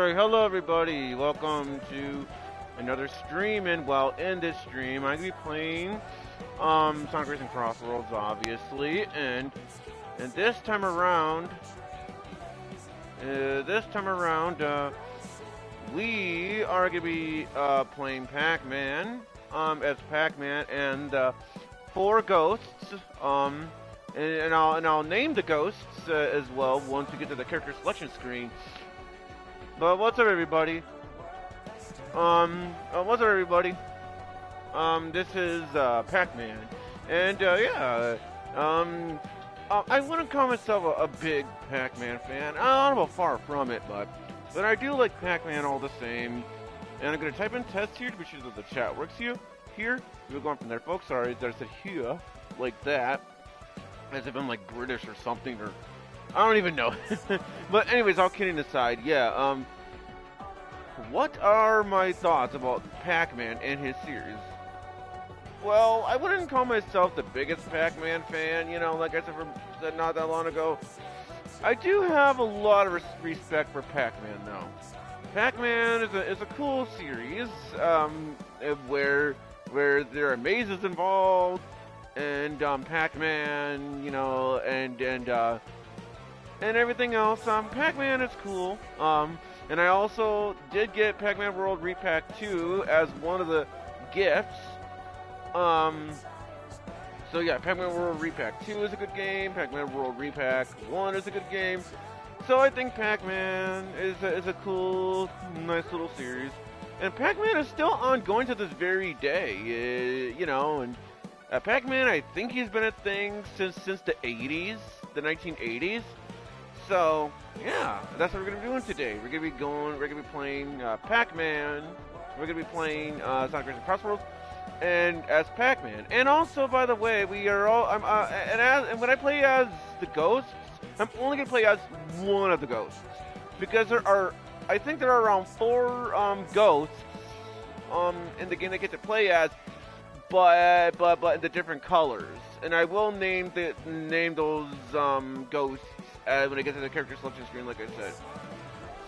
Alright, hello everybody. Welcome to another stream, and well, in this stream, I'm gonna be playing Sonic Racing Crossworlds, obviously, and this time around, we are gonna be playing Pac-Man, as Pac-Man and four ghosts, and I'll name the ghosts as well once we get to the character selection screen. But what's up, everybody? What's up, everybody? This is Pac-Man, and yeah, I wouldn't call myself a big Pac-Man fan. I'm a far from it, but I do like Pac-Man all the same. And I'm gonna type in test here to be sure that the chat works here. We're going from there, folks. Sorry, there's a here like that, as if I'm like British or something, or I don't even know. But anyways, all kidding aside, yeah, what are my thoughts about Pac-Man and his series? Well, I wouldn't call myself the biggest Pac-Man fan, you know, like I said not that long ago. I do have a lot of respect for Pac-Man, though. Pac-Man is a cool series, where there are mazes involved, and Pac-Man, you know, and everything else. Pac-Man is cool. And I also did get Pac-Man World Repack 2 as one of the gifts. So yeah, Pac-Man World Repack 2 is a good game. Pac-Man World Repack 1 is a good game. So I think Pac-Man is a cool, nice little series. And Pac-Man is still ongoing to this very day, you know, and Pac-Man, I think he's been a thing since the 80s, the 1980s. So, yeah, that's what we're going to be doing today. We're going to be playing Pac-Man, we're going to be playing Sonic Racing Crossworlds, and as Pac-Man. And also, by the way, we are all, and when I play as the ghosts, I'm only going to play as one of the ghosts. Because I think there are around 4 ghosts in the game that get to play as, but in the different colors. And I will name those ghosts when I get to the character selection screen, like I said.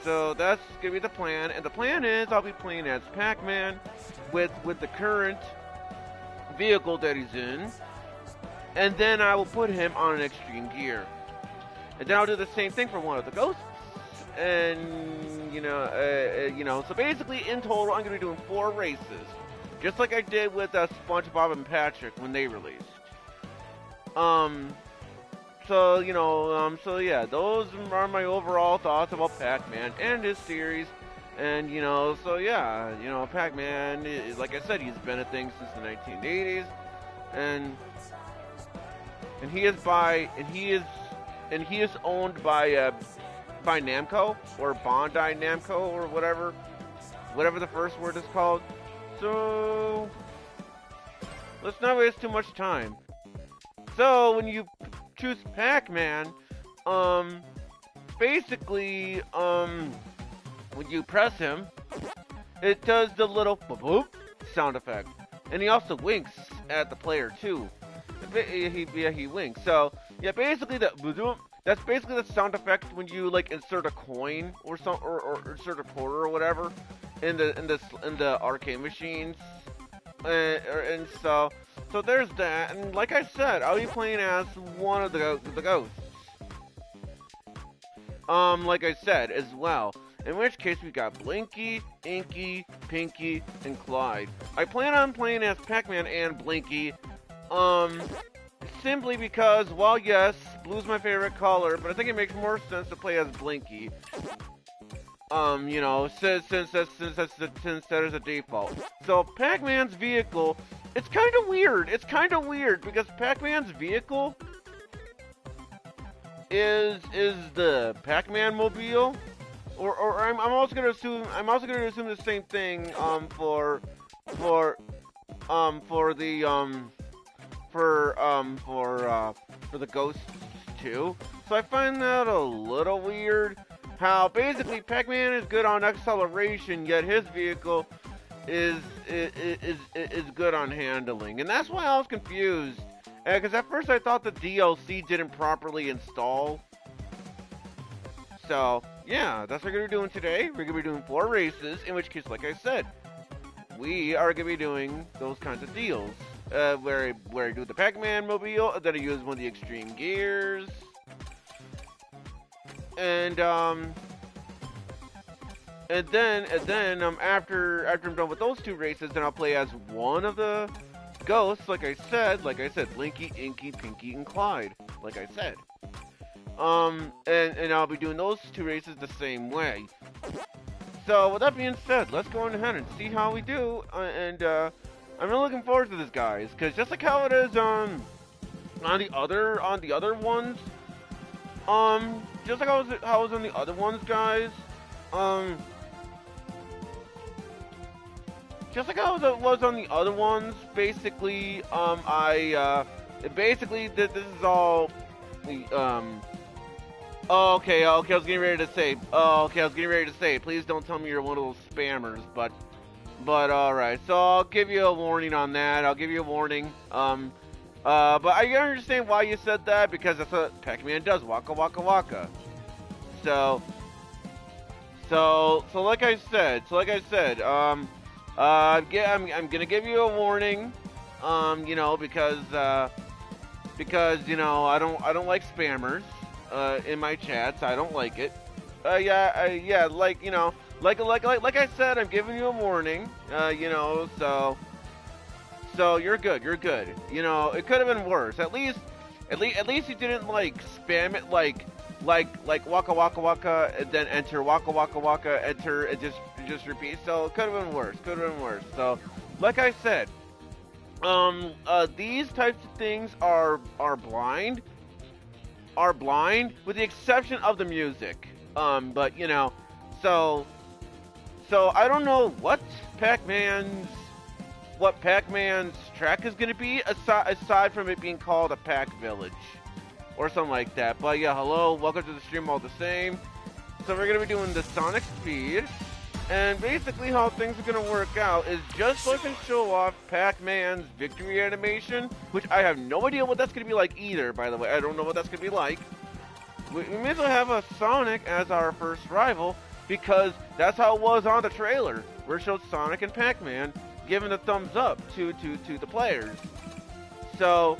So that's gonna be the plan, and the plan is I'll be playing as Pac-Man with the current vehicle that he's in, and then I will put him on an extreme gear, and then I'll do the same thing for one of the ghosts, and you know, so basically in total I'm gonna be doing 4 races, just like I did with SpongeBob and Patrick when they released. So, you know, so yeah, those are my overall thoughts about Pac-Man and his series. And, you know, so yeah, you know, Pac-Man, like I said, he's been a thing since the 1980s. And he is owned by Namco, or Bandai Namco, or whatever the first word is called. So, let's not waste too much time. So, when you choose Pac-Man, basically, when you press him, it does the little boop sound effect. And he also winks at the player, too. He winks. So, yeah, basically, that's basically the sound effect when you, like, insert a coin or insert a quarter or whatever in the arcade machines. And so there's that, and like I said, I'll be playing as one of the ghosts. Like I said, as well. In which case, we got Blinky, Inky, Pinky, and Clyde. I plan on playing as Pac-Man and Blinky, simply because, well, yes, blue's my favorite color, but I think it makes more sense to play as Blinky. You know, since that is a default. So, Pac-Man's vehicle, it's kind of weird. It's kind of weird because Pac-Man's vehicle is the Pac-Man mobile, or I'm also gonna assume the same thing for the ghosts too. So I find that a little weird. How basically Pac-Man is good on acceleration, yet his vehicle is good on handling, and that's why I was confused. Because at first I thought the DLC didn't properly install. So yeah, that's what we're gonna be doing today. We're gonna be doing 4 races, in which case, like I said, we are gonna be doing those kinds of deals. Where I do the Pac-Man mobile, then I use one of the extreme gears, and after I'm done with those 2 races, then I'll play as one of the ghosts. Like I said, Blinky, Inky, Pinky, and Clyde. Like I said. And I'll be doing those 2 races the same way. So with that being said, let's go on ahead and see how we do. I'm really looking forward to this, guys, because just like how it is on the other ones, just like how it was on the other ones, guys, just like how it was on the other ones, basically, this is all okay, I was getting ready to say, please don't tell me you're one of those spammers, but alright, so I'll give you a warning on that. I'll give you a warning. But I understand why you said that, because that's what Pac-Man does, waka waka waka. So like I said, I'm gonna give you a warning, you know, because you know, I don't like spammers in my chats. I don't like it. Yeah, like, you know, like I said, I'm giving you a warning. You know, so you're good. You know, it could have been worse. At least you didn't like spam it like waka waka waka and then enter waka waka waka enter and just repeat. So it could have been worse. So like I said, these types of things are blind with the exception of the music. But you know, so I don't know what Pac-Man's track is gonna be aside from it being called a Pac Village or something like that. But yeah, hello, welcome to the stream all the same. So we're gonna be doing the Sonic Speed, and basically how things are gonna work out is just so I can show off Pac-Man's victory animation, which I have no idea what that's gonna be like either. By the way, I don't know what that's gonna be like. We may as well have a Sonic as our first rival, because that's how it was on the trailer, where it showed Sonic and Pac-Man giving a thumbs up to the players. So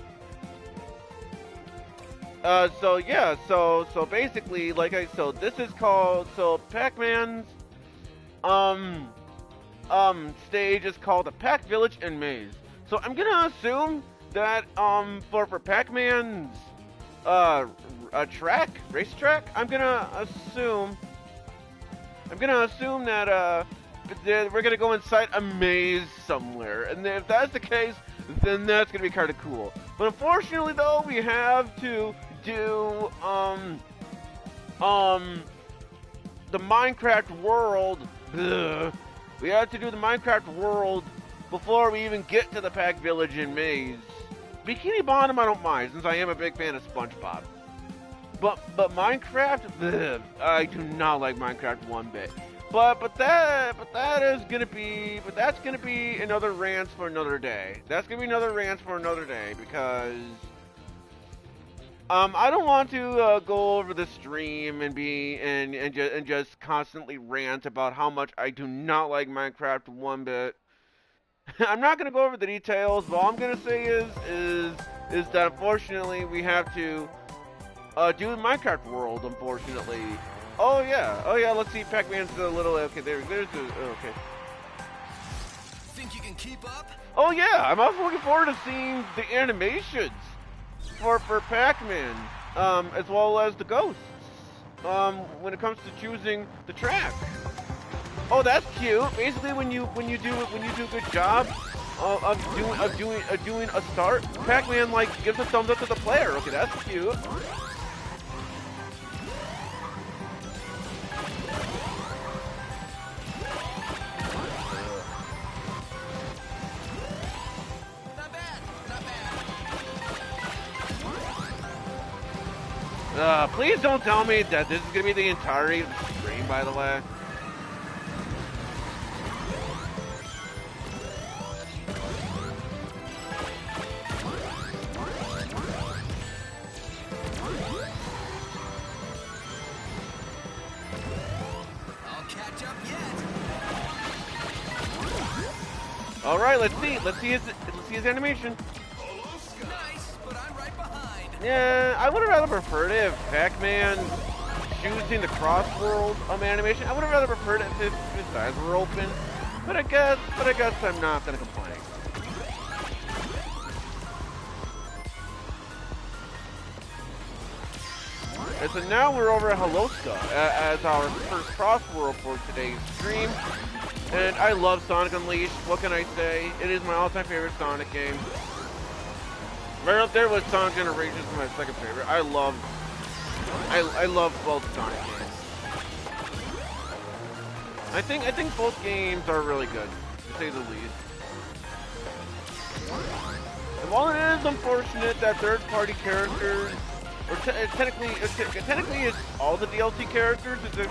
basically, this is called, Pac-Man's stage is called the Pac Village and Maze. So I'm gonna assume that for Pac-Man's racetrack, I'm gonna assume that we're gonna go inside a maze somewhere, and if that's the case, then that's gonna be kind of cool. But unfortunately, though, we have to do the Minecraft world. We have to do the Minecraft world before we even get to the Pac Village and Maze. Bikini Bottom I don't mind, since I am a big fan of SpongeBob. But Minecraft, I do not like Minecraft one bit. But that's gonna be another rant for another day. That's gonna be another rant for another day, because I don't want to go over the stream and just constantly rant about how much I do not like Minecraft one bit. I'm not gonna go over the details, but all I'm gonna say is that unfortunately we have to do the Minecraft world. Unfortunately. Oh yeah. Let's see. Pac-Man's a little. Okay, there's a. Okay. Think you can keep up? Oh yeah, I'm also looking forward to seeing the animations for Pac-Man, as well as the ghosts. When it comes to choosing the track. Oh, that's cute. Basically, when you do a good job of doing a start, Pac-Man like gives a thumbs up to the player. Okay, that's cute. Please don't tell me that this is gonna be the entirety of the stream, by the way. catch up yet. All right, let's see his animation. Nice, but I'm right behind. Yeah, I would have rather preferred it if Pac-Man choosing the Crossworlds animation. I would have rather preferred it if his eyes were open. But I guess I'm not gonna complain. And so now we're over at Haloska as our first Crossworld for today's stream. And I love Sonic Unleashed. What can I say? It is my all-time favorite Sonic game. Right up there with Sonic Generations, my second favorite. I love both Sonic games. I think both games are really good, to say the least. And while it is unfortunate that third-party characters, or technically it's all the DLC characters, with the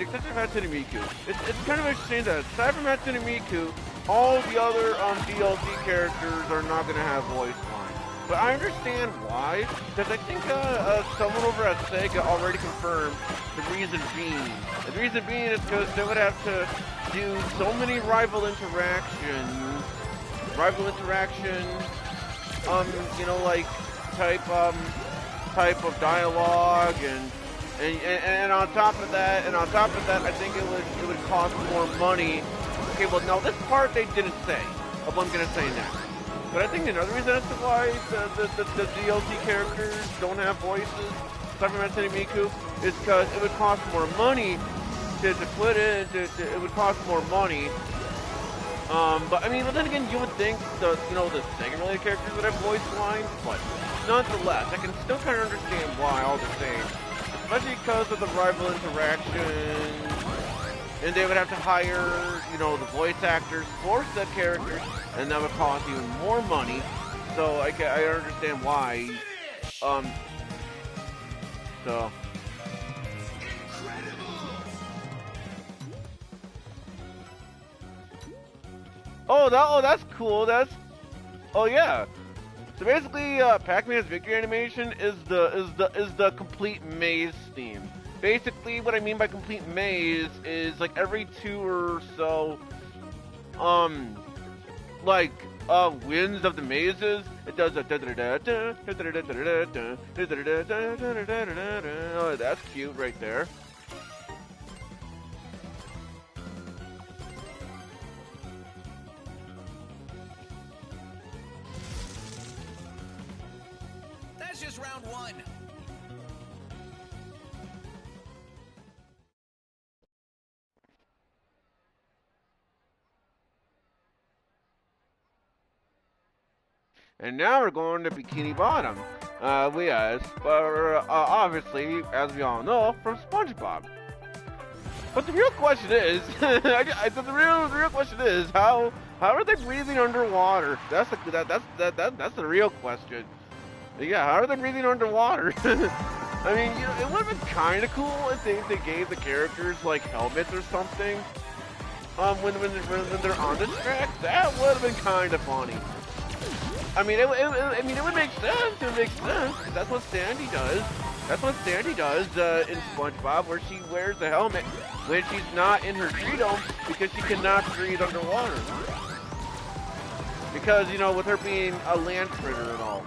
exception of Hatsune Miku. It's kind of a shame that aside from Hatsune Miku, all the other DLC characters are not going to have voice lines. But I understand why, because I think someone over at Sega already confirmed the reason being. The reason being is because they would have to do so many rival interactions, you know, like type of dialogue and on top of that, I think it would cost more money. Okay, well now this part they didn't say, of what I'm gonna say next. But I think another reason as to why the DLC characters don't have voices, aside from Hatsune Miku, is because it would cost more money to put in. It would cost more money. But I mean, but then again, you would think the Sega-related characters would have voice lines, but nonetheless, I can still kind of understand why all the same, especially because of the rival interaction. And they would have to hire, the voice actors for said characters, and that would cost even more money. So I understand why. So. Oh, that's cool. Oh yeah. So basically, Pac-Man's victory animation is the complete maze theme. Basically, what I mean by complete maze is like every 2 or so, winds of the mazes, it does a oh, that's cute right there. That's just round 1. And now we're going to Bikini Bottom. Obviously, as we all know, from SpongeBob. But the real question is, the real question is, how are they breathing underwater? That's the real question. Yeah, how are they breathing underwater? I mean, it would have been kind of cool if they gave the characters like helmets or something. When they're on the track, that would have been kind of funny. I mean, it would make sense. It makes sense. That's what Sandy does. That's what Sandy does in SpongeBob, where she wears a helmet when she's not in her tree dome because she cannot breathe underwater. Because, with her being a land critter and all.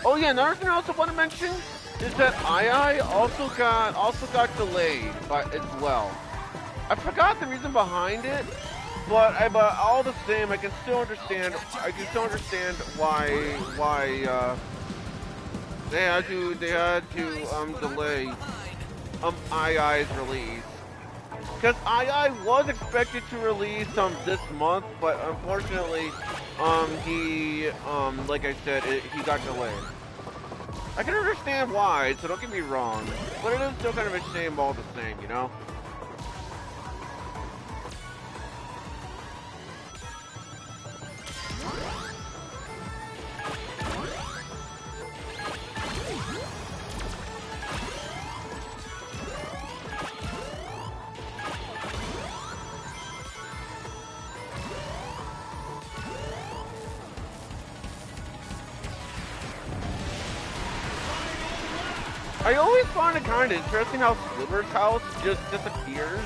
Oh yeah, another thing I also want to mention is that I also got delayed as well. I forgot the reason behind it, but all the same, I can still understand why they had to delay II's release. Because II was expected to release this month, but unfortunately, he like I said, he got delayed. I can understand why, so don't get me wrong, but it is still kind of a shame all the same, I always find it kind of interesting how Sliver's house just disappears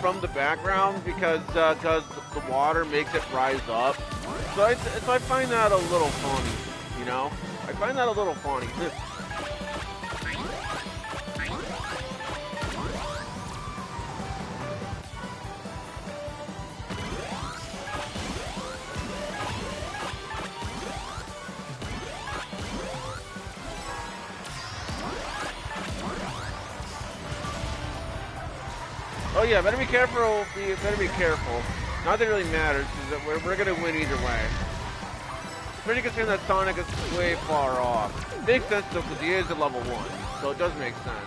from the background because the water makes it rise up. So I find that a little funny, you know? I find that a little funny. Oh yeah, better be careful. Better be careful. Not that it really matters, because we're gonna win either way. Pretty considering that Sonic is way far off. Makes sense though, because he is at level 1, so it does make sense.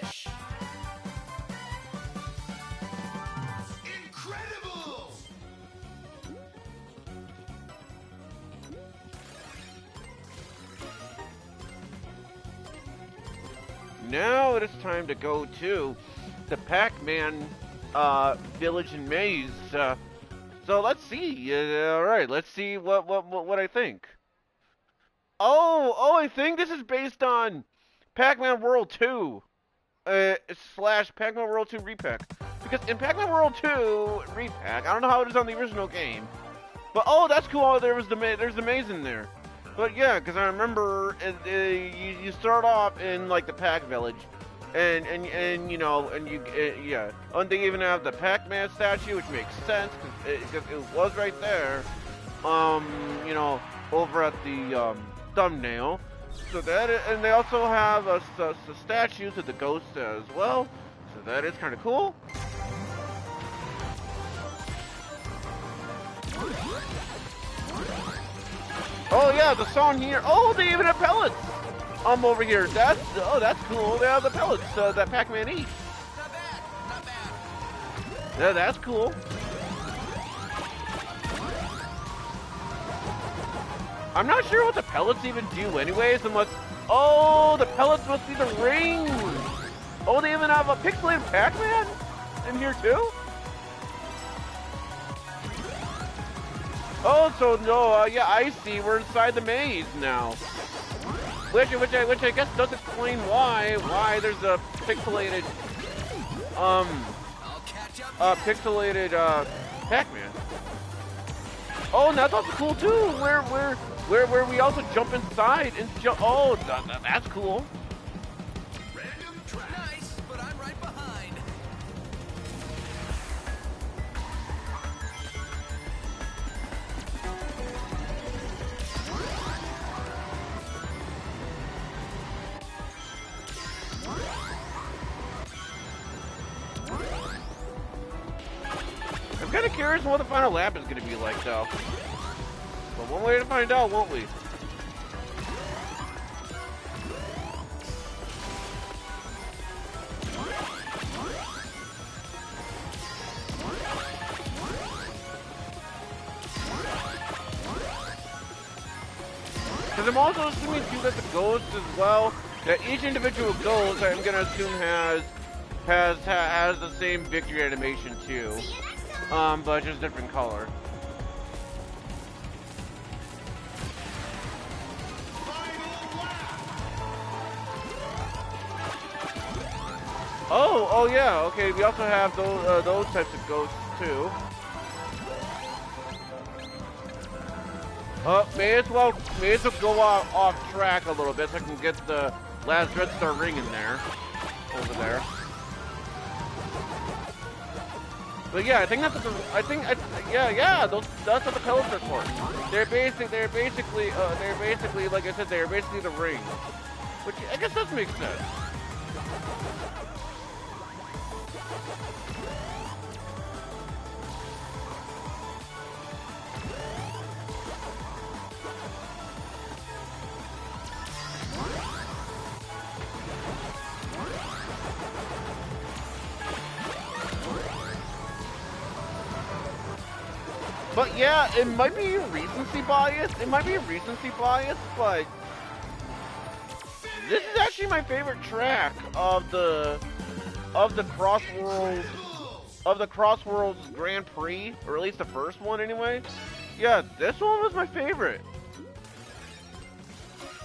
Finish! Incredible! Now it is time to go to the Pac-Man village and maze. So let's see. All right, let's see what I think. Oh, I think this is based on Pac-Man World 2 slash Pac-Man World 2 repack. Because in Pac-Man World 2 repack, I don't know how it is on the original game, but oh, that's cool. Oh, there's the maze in there. But yeah, because I remember you start off in like the Pac Village, and you know, and you yeah, and they even have the Pac-Man statue, which makes sense because it was right there, you know, over at the thumbnail. So that and they also have a statues of the ghosts as well. So that is kind of cool. Oh yeah, the song here. Oh, they even have pellets. Over here. That's cool. They have the pellets that Pac-Man eats. Not bad, not bad. Yeah, that's cool. I'm not sure what the pellets even do, anyways. Unless, oh, the pellets must be the ring. Oh, they even have a pixelated Pac-Man in here too. Oh, so no, yeah, I see. We're inside the maze now, which I guess does explain why there's a pixelated pixelated Pac-Man. Oh, and that's also cool too. Where we also jump inside and jump. Oh, that's cool. Nice, but I'm right behind. I'm kind of curious what the final lap is going to be like, though. But one way to find out, won't we? Because I'm also assuming too that the ghost as well, that each individual ghost I'm gonna assume has the same victory animation too, but just different color. Oh yeah, okay. We also have those types of ghosts too. May as well go off track a little bit so I can get the last Red Star ring in there, over there. But yeah, I think that's what yeah, that's what the pellets are for. They're basically like I said, they're basically the ring, which I guess does make sense. But yeah, it might be recency bias. But this is actually my favorite track of the Crossworlds Grand Prix, or at least the first one anyway. Yeah, this one was my favorite.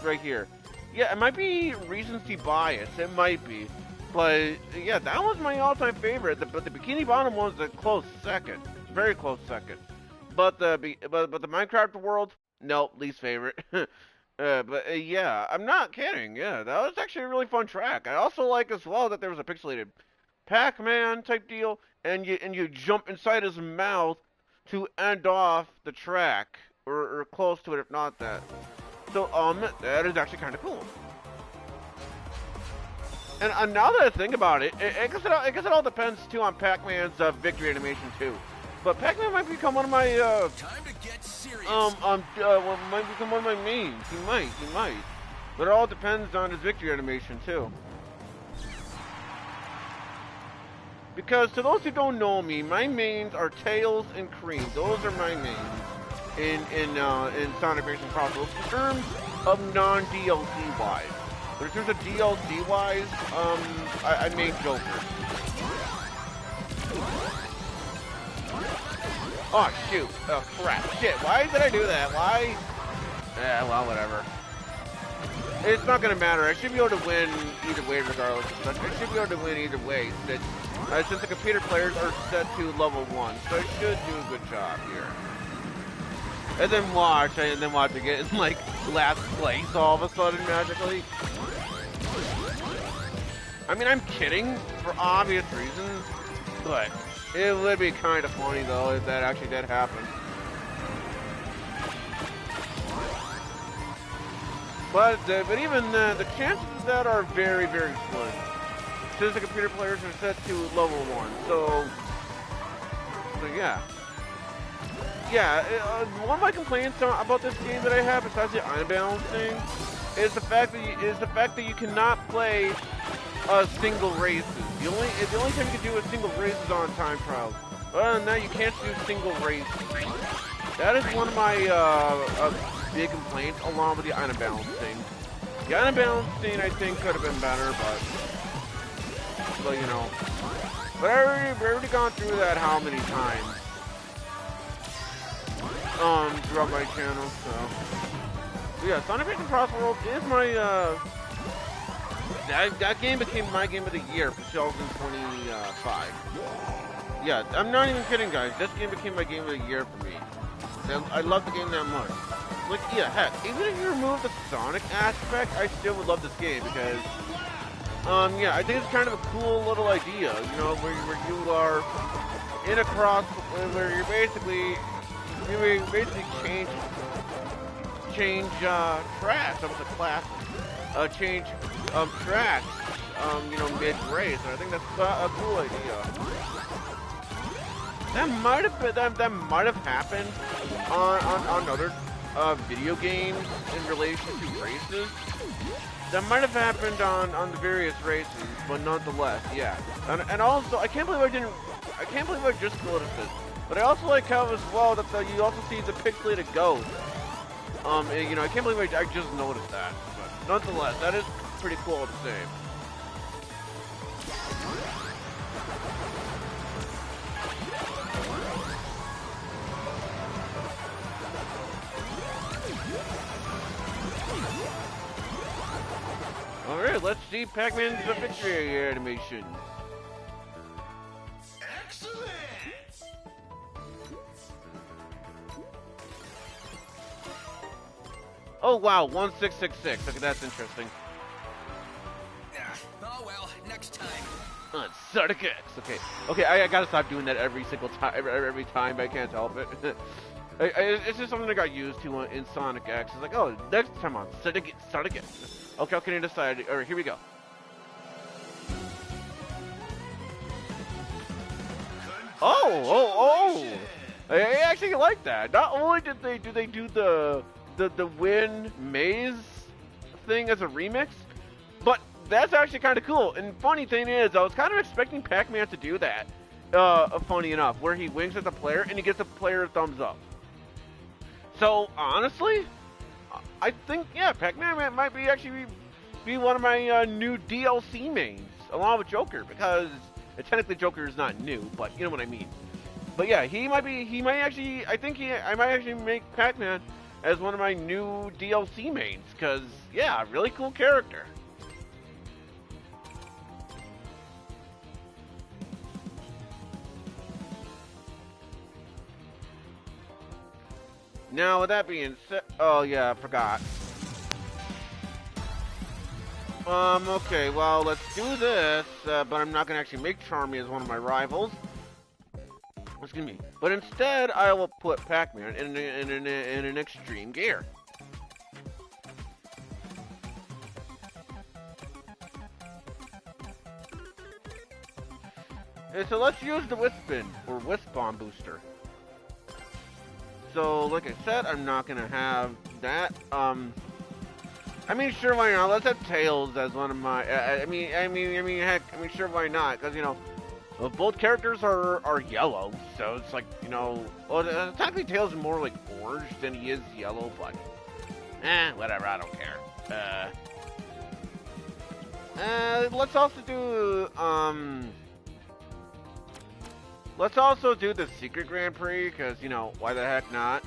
Right here. Yeah, it might be recency bias. It might be. But, yeah, that was my all-time favorite. But the Bikini Bottom was a close second. Very close second. But the Minecraft world, nope, least favorite. Yeah, I'm not kidding. Yeah, that was actually a really fun track. I also like as well that there was a pixelated Pac-Man type deal, and you jump inside his mouth to end off the track, or close to it, if not that. So that is actually kind of cool. And now that I think about it, I guess it all depends too on Pac-Man's victory animation too. But Pac-Man might become one of my Time to get serious. might become one of my mains. He might. But it all depends on his victory animation too. Because to those who don't know me, my mains are Tails and Cream. Those are my mains in Sonic Racing Crossworlds in terms of non-DLC wise. But in terms of DLC wise, I made Joker. Oh shoot! Oh crap! Shit! Why did I do that? Why? Yeah, well, whatever. It's not gonna matter. I should be able to win either way, regardless. I should be able to win either way, since the computer players are set to level 1, so I should do a good job here. And then watch to get in like last place all of a sudden magically. I mean, I'm kidding for obvious reasons, but it would be kind of funny though if that actually did happen. But even the chances of that are very, very slim. Since the computer players are set to level 1, so yeah. Yeah, one of my complaints about this game that I have, besides the unbalancing, is the fact that you cannot play single races. The only time you can do a single race is on time trials. Other than that, you can't do single races. That is one of my big complaints, along with the unbalancing. The unbalancing, I think, could have been better, but you know. But I've already gone through that how many times throughout my channel, so yeah, Sonic Racing Crossworlds is my that game became my game of the year for 2025. Yeah, I'm not even kidding, guys. This game became my game of the year for me. I love the game that much. Like, yeah, heck, even if you remove the Sonic aspect, I still would love this game because yeah, I think it's kind of a cool little idea, you know, where you are in a where you're basically change tracks. That was a classic. Change tracks. You know, mid-race. I think that's a cool idea. That might have happened on other video games in relation to races. That might have happened on the various races, but nonetheless, yeah. And also, I can't believe I just noticed this. But I also like how as well that you also see the pixelated ghost. You know, I can't believe I just noticed that. But nonetheless, that is pretty cool to say. Alright, let's see Pac-Man's victory animation. Excellent. Oh wow, 1666. Okay, that's interesting. Oh well, next time. Sonic X. Okay, I gotta stop doing that every single time. Every time, I can't help it. It's just something I got used to in Sonic X. It's like, oh, next time on Sonic X. Okay, how can I decide? Alright, here we go. Oh! I actually like that. Not only do they do the Win Maze thing as a remix, but that's actually kind of cool. And funny thing is, I was kind of expecting Pac-Man to do that. Funny enough, where he winks at the player and he gets the player a thumbs up. So honestly, I think yeah, Pac-Man might be one of my new DLC mains, along with Joker, because technically Joker is not new, but you know what I mean. But yeah, I might actually make Pac-Man as one of my new DLC mains, because, yeah, really cool character. Now, with that being said, oh yeah, I forgot. Okay, well, let's do this, but I'm not gonna actually make Charmy as one of my rivals. Excuse me. But instead, I will put Pac-Man in an extreme gear. So let's use the Wispin, or Wisp Bomb Booster. So, like I said, I'm not gonna have that. I mean, sure, why not? Let's have Tails as one of my. Heck, sure, why not? Because both characters are yellow, so it's like well, technically Tails is more like orange than he is yellow, but whatever, I don't care. Let's also do let's also do the Secret Grand Prix, because why the heck not?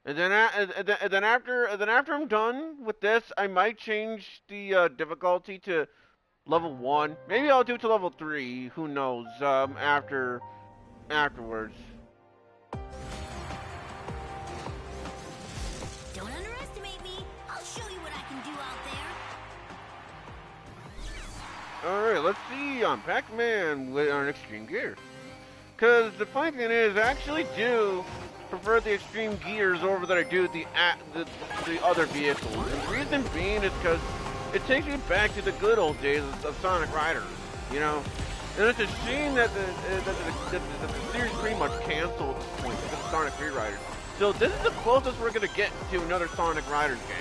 And then, after I'm done with this, I might change the difficulty to level 1. Maybe I'll do it to level 3. Who knows? Afterwards. Don't underestimate me. I'll show you what I can do out there. All right, let's see on Pac-Man with an extreme gear. Because the funny thing is, I actually do prefer the extreme gears over that I do the other vehicles. And the reason being is because it takes me back to the good old days of Sonic Riders, And it's a shame that the series pretty much canceled at this point because of Sonic Free Riders. So this is the closest we're gonna get to another Sonic Riders game.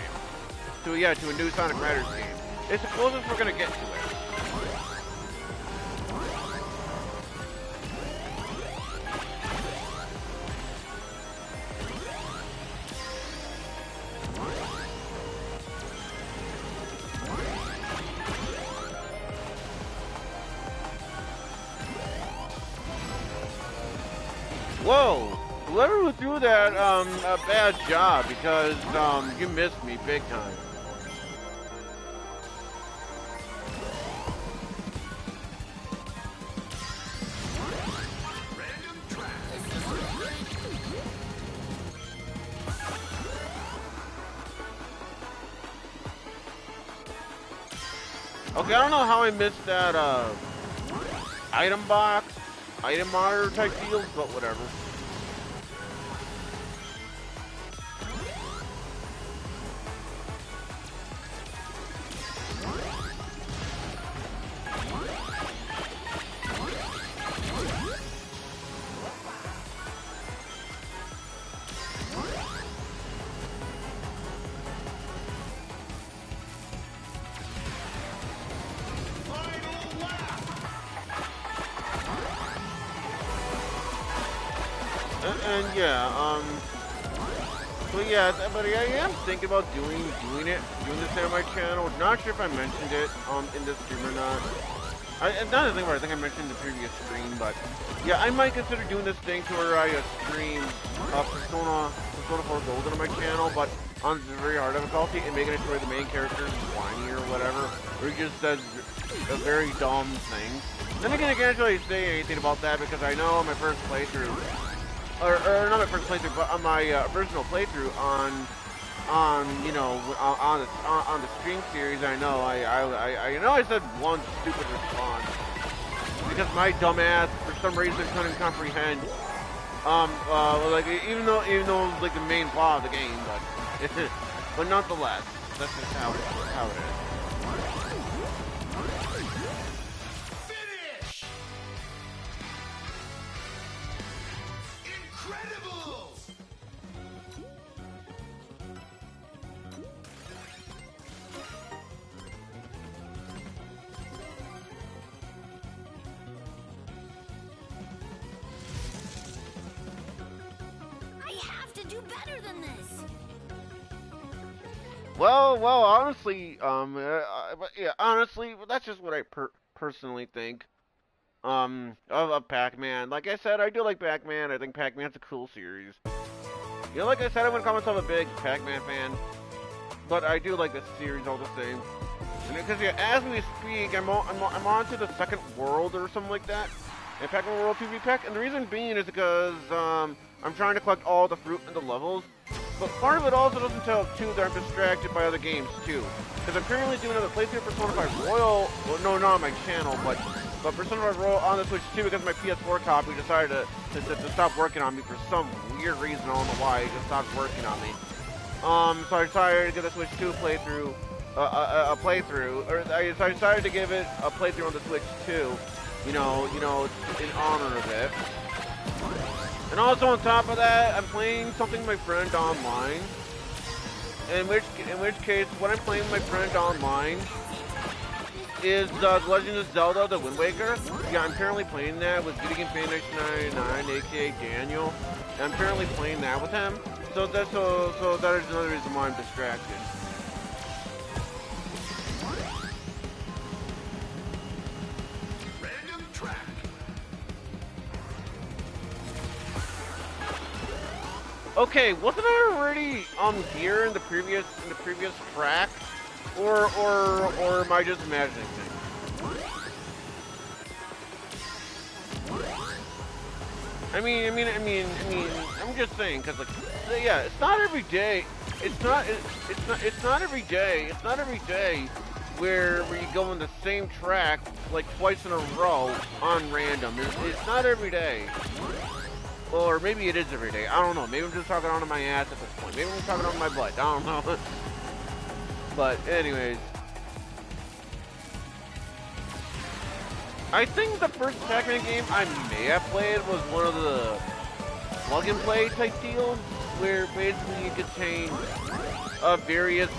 To a new Sonic Riders game. It's the closest we're gonna get to it. Whoa! Whoever who threw that, a bad job, because, you missed me big time. Okay, I don't know how I missed that, item box, item monitor type deals, but whatever. And yeah, but I am thinking about doing this on my channel. Not sure if I mentioned it in this stream or not. Another thing where I think I mentioned in the previous stream, but yeah, I might consider doing this thing to where I stream Persona 4 Golden on my channel, but on the very hard difficulty and making it to where the main character is whiny or whatever, or he just says a very dumb thing. Then again, I can't really say anything about that because I know my first playthrough. Or not my first playthrough, but on my original playthrough on the stream series, I know I said one stupid response because my dumbass for some reason couldn't comprehend like even though it was like the main plot of the game, but nonetheless, that's just how it is. Well, honestly, but yeah, honestly, that's just what I personally think of Pac-Man. Like I said, I do like Pac-Man. I think Pac-Man's a cool series. You know, like I said, I wouldn't call myself a big Pac-Man fan, but I do like this series all the same. And because yeah, as we speak, I'm on to the second world or something like that. In Pac-Man World 2 Repack, and the reason being is because I'm trying to collect all the fruit in the levels. But part of it also doesn't tell too that I'm distracted by other games too. Because I'm currently doing another playthrough of Persona 5 Royal. Well, no, not on my channel, but Persona 5 Royal on the Switch too, because my PS4 copy decided to stop working on me for some weird reason. I don't know why. It just stopped working on me. So I decided to give the Switch 2 playthrough, so I decided to give it a playthrough on the Switch 2. You know, in honor of it. And also on top of that, I'm playing something with my friend online. In which case, what I'm playing with my friend online is The Legend of Zelda: The Wind Waker. Yeah, I'm currently playing that with Video Game Fan 1999, aka Daniel. And I'm currently playing that with him. So that is another reason why I'm distracted. Okay, wasn't I already here in the previous track, or am I just imagining things? I mean, I'm just saying, cause like, yeah, it's not every day. It's not every day. It's not every day where you go on the same track like twice in a row on random. It's not every day. Or maybe it is every day. I don't know. Maybe I'm just talking onto my ass at this point. Maybe I'm talking on my butt. I don't know. But anyways. I think the first Pac-Man game I may have played was one of the plug-and-play type deals, where basically you could change various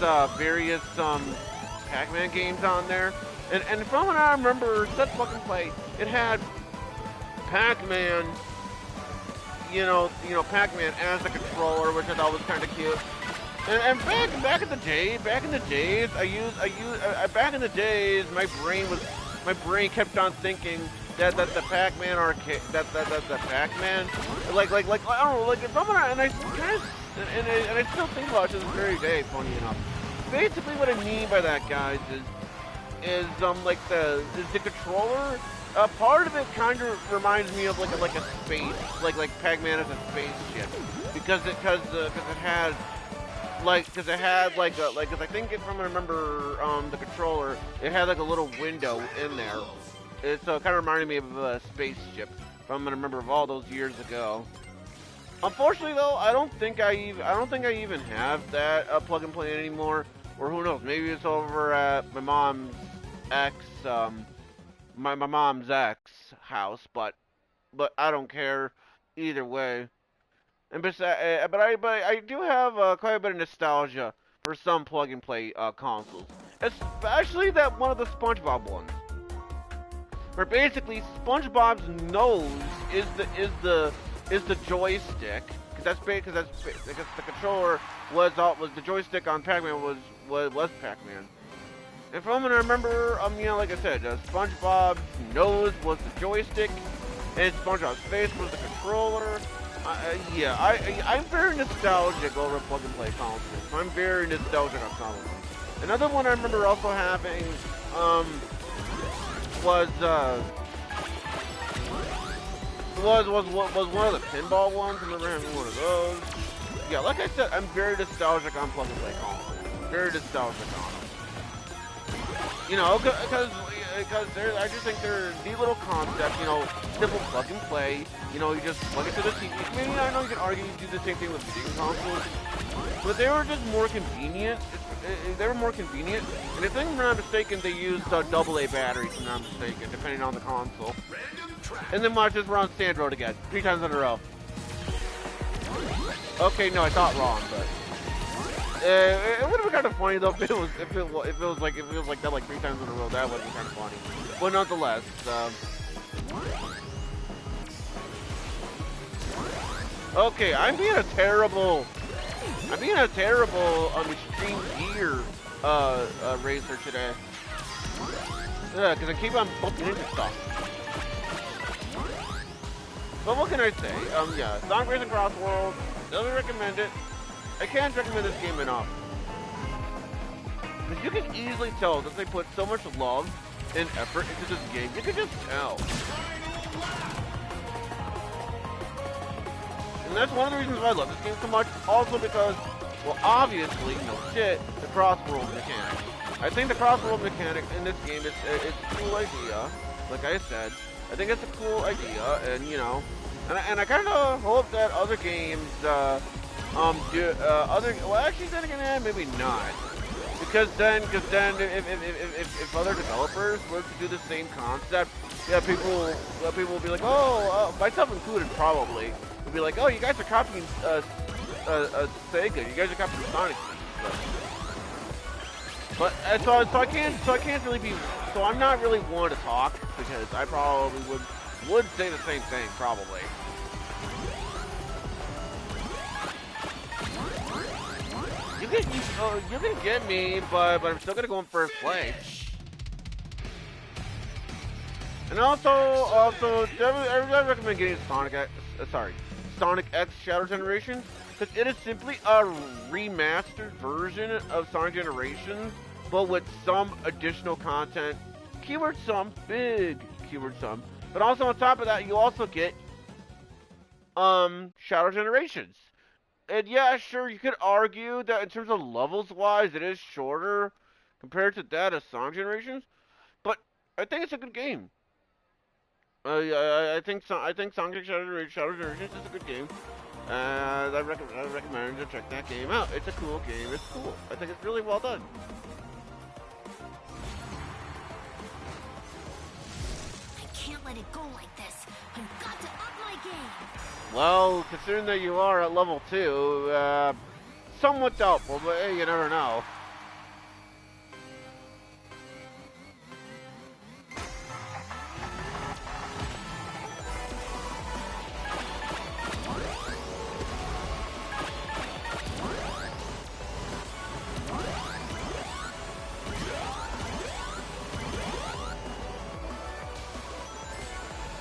Pac-Man games on there. And from what I remember, such plug-and-play, it had Pac-Man, you know, Pac-Man as the controller, which I thought was kind of cute. And back in the days, my brain kept on thinking that the Pac-Man arcade, that the Pac-Man, like I don't know, like from what and I kind of and I still think about it to this very day. Funny enough, basically what I mean by that, guys, is the controller. Part of it kind of reminds me of like a space, like Pac-Man as a spaceship, because it had I think if I remember the controller, it had like a little window in there. It kind of reminded me of a spaceship from what I remember of all those years ago. Unfortunately though, I don't think I even have that plug and play anymore, or who knows, maybe it's over at my mom's ex my mom's ex house, but I don't care either way. And besides, but I do have quite a bit of nostalgia for some plug and play consoles, especially that one of the SpongeBob ones, where basically SpongeBob's nose is the joystick, because the controller was the joystick on Pac-Man was Pac-Man. And from what I remember, like I said, SpongeBob's nose was the joystick, and SpongeBob's face was the controller. I'm very nostalgic over plug-and-play consoles. I'm very nostalgic on some of them. Another one I remember also having, was one of the pinball ones. I remember having one of those. Yeah, like I said, I'm very nostalgic on plug-and-play consoles. Very nostalgic on them. You know, because I just think they're neat little concepts, you know, simple plug and play, you know, you just plug it to the TV. I mean, I know you can argue you do the same thing with video consoles, but they were just more convenient. They were more convenient, and if I'm not mistaken, they used AA batteries, if I'm not mistaken, depending on the console. And then watch this, we're on Sand Road again, 3 times in a row. Okay, no, I thought wrong, but... it would have been kind of funny though if it was like that like 3 times in a row. That would have been kind of funny. But nonetheless, okay, I'm being a terrible Extreme Gear racer today. Yeah, because I keep on bumping into stuff. But what can I say? Yeah, Sonic Racing Crossworlds, definitely recommend it. I can't recommend this game enough. Because you can easily tell that they put so much love and effort into this game. You can just tell. And that's one of the reasons why I love this game so much. Also because, well, obviously, no shit, the Crossworld mechanic. I think the Crossworld mechanic in this game is it's a cool idea. Like I said, I think it's a cool idea, and you know, and I kind of hope that other games well, actually, then again, maybe not, because then if other developers were to do the same concept, yeah, people will be like, oh, myself included, probably would be like, oh, you guys are copying Sega, you guys are copying Sonic. But so I can't really be, so I'm not really one to talk, because I probably would say the same thing, probably. You can get me, but I'm still gonna go in first place. And also, I recommend getting Sonic X Shadow Generations, because it is simply a remastered version of Sonic Generations, but with some additional content. Keyword some, big keyword some. But also on top of that, you also get Shadow Generations. And yeah, sure, you could argue that in terms of levels-wise, it is shorter compared to that of Sonic Generations, but I think it's a good game. I think Sonic Shadow Generations is a good game. I recommend you check that game out. It's a cool game. It's cool. I think it's really well done. I can't let it go like this. I've got to up my game. Well, considering that you are at level 2, somewhat doubtful, but hey, you never know.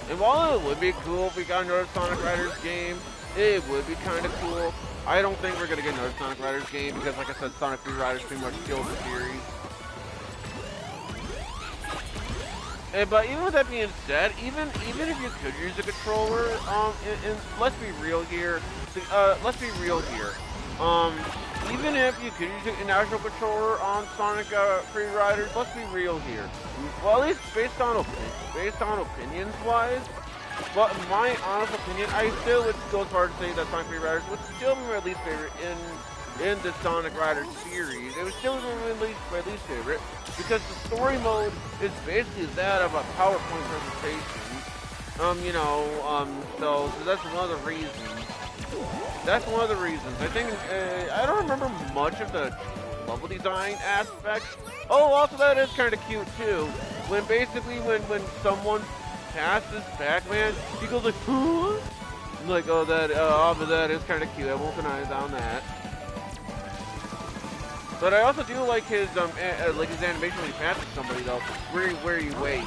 And while it would be cool if we got another Sonic Riders game, it would be kind of cool. I don't think we're going to get another Sonic Riders game because, like I said, Sonic 3 Riders pretty much killed the series. But even with that being said, even if you could use a controller, and let's be real here, even if you could use an actual controller on Sonic 3 Riders, let's be real here. Well, at least based on opinions wise, but in my honest opinion, I still would go as far as to say that Sonic 3 Riders would still be my least favorite in the Sonic Riders series. It was still my least favorite because the story mode is basically that of a PowerPoint presentation. So that's one of the reasons. That's one of the reasons. I think, I don't remember much of the level design aspect. Oh, also that is kind of cute too. When basically, when someone passes Pac-Man, he goes like, huh? I'm like, oh, but that is kind of cute. I won't deny down that. But I also do like his animation when he passes somebody though, where he waves.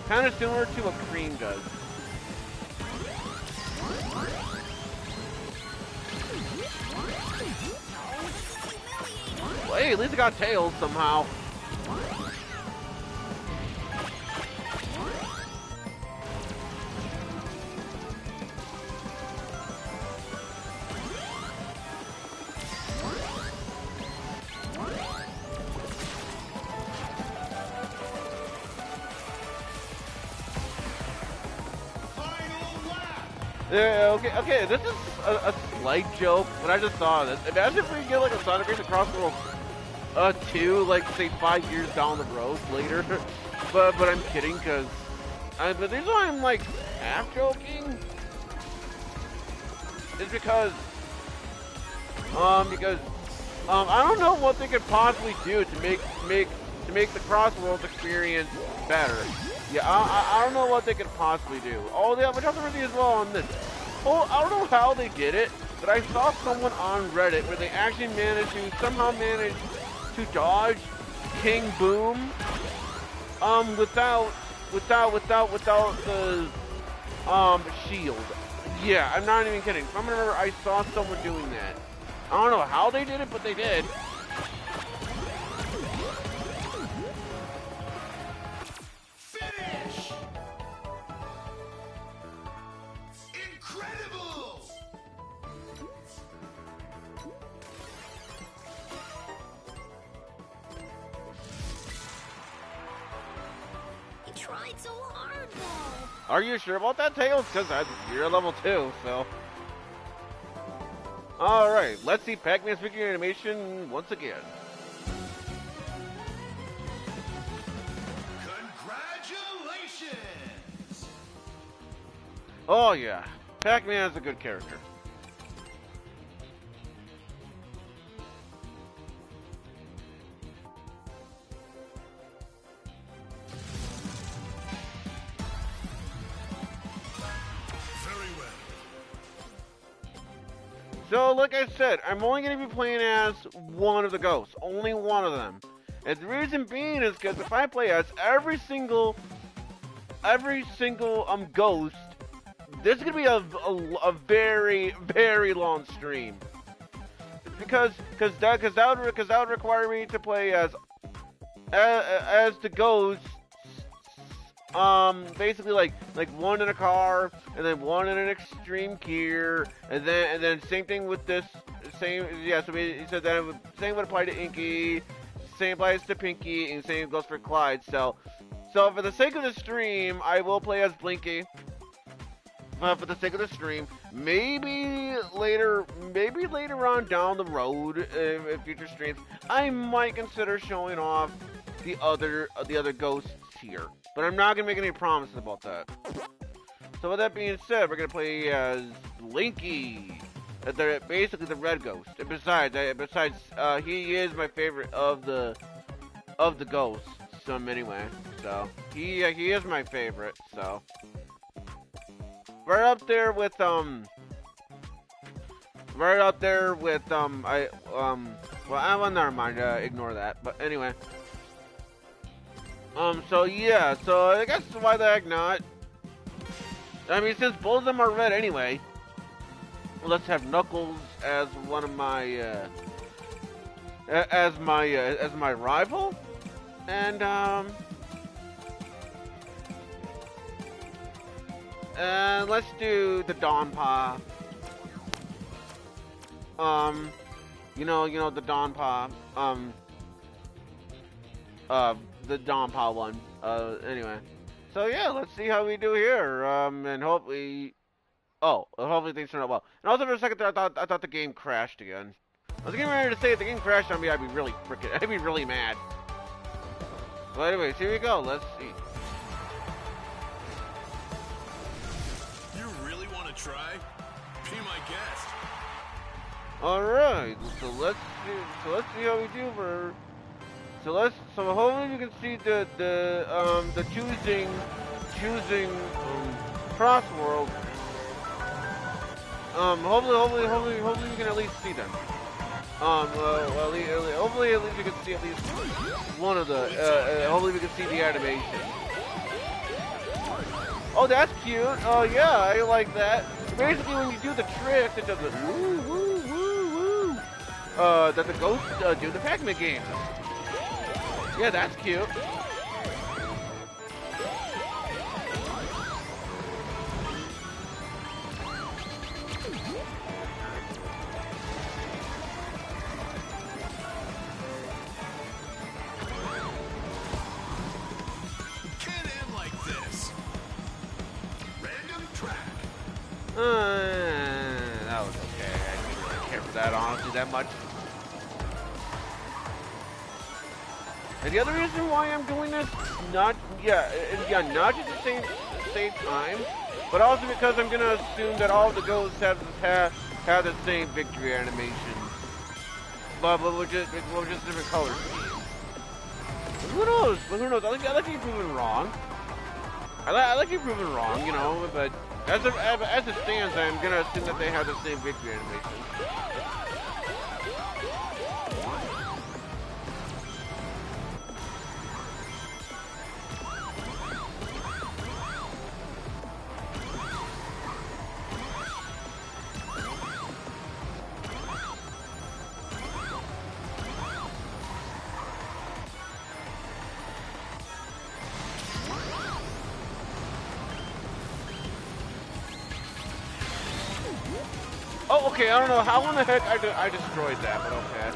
Kind of similar to what Cream does. Well, hey, at least it got Tails somehow. Yeah, okay, this is a slight joke, but I just thought of this. Imagine if we get like a Sonic Racing Crossworlds 2, like say 5 years down the road later. but I'm kidding, but the reason why I'm like half joking is because I don't know what they could possibly do to make the Crossworlds experience better. Yeah, I don't know what they could possibly do. Oh, yeah, but also really as well on this. Oh, I don't know how they did it, but I saw someone on Reddit where they actually somehow managed to dodge King Boom without the shield. Yeah, I'm not even kidding. I remember I saw someone doing that. I don't know how they did it, but they did. Finish! Incredible! He tried so hard, though. Are you sure about that, Tails? Because you're level 2, so. Alright, let's see Pac-Man's victory animation once again. Congratulations! Oh yeah, Pac-Man is a good character. So, like I said, I'm only going to be playing as one of the ghosts. Only one of them. And the reason being is because if I play as every single ghost, this is going to be a very, very long stream. Because that would require me to play as the ghosts. Basically like one in a car, and then one in an extreme gear, and then same thing with this, so he said that same would apply to Inky, same applies to Pinky, and same goes for Clyde, so for the sake of the stream, I will play as Blinky, for the sake of the stream. Maybe later on down the road, in future streams, I might consider showing off the other ghosts here. But I'm not going to make any promises about that. So with that being said, we're going to play as Blinky. Basically the red ghost. And besides, he is my favorite of the ghosts. Anyway, so he is my favorite. So right up there with well, never mind. Ignore that. But anyway. So yeah, so I guess why the heck not? I mean, since both of them are red anyway, let's have Knuckles as one of my, as my rival, and let's do the Donpa. You know the Donpa. The Donpa one. Anyway. So yeah, let's see how we do here. And hopefully things turn out well. And also for a second there, I thought the game crashed again. I was getting ready to say if the game crashed on me, I'd be really mad. But anyways, here we go. Let's see. You really want to try? Be my guest. All right. So let's see how we do for. So hopefully we can see the choosing Crossworlds. Hopefully we can at least see them. Hopefully at least we can see at least one of the. Hopefully we can see the animation. Oh, that's cute. Oh yeah, I like that. Basically, when you do the trick, it does the woo woo woo woo. That the ghosts do in the Pac-Man game. Yeah, that's cute. Can't end like this. Random track. That was okay. I didn't really care for that, honestly, that much. And the other reason why I'm doing this, not just the same time, but also because I'm gonna assume that all the ghosts have the same victory animation, but with just different colors. But who knows? I like to be proven wrong. I like to be proven wrong, you know. But as it stands, I'm gonna assume that they have the same victory animation. Oh, okay, I don't know how in the heck I destroyed that, but okay.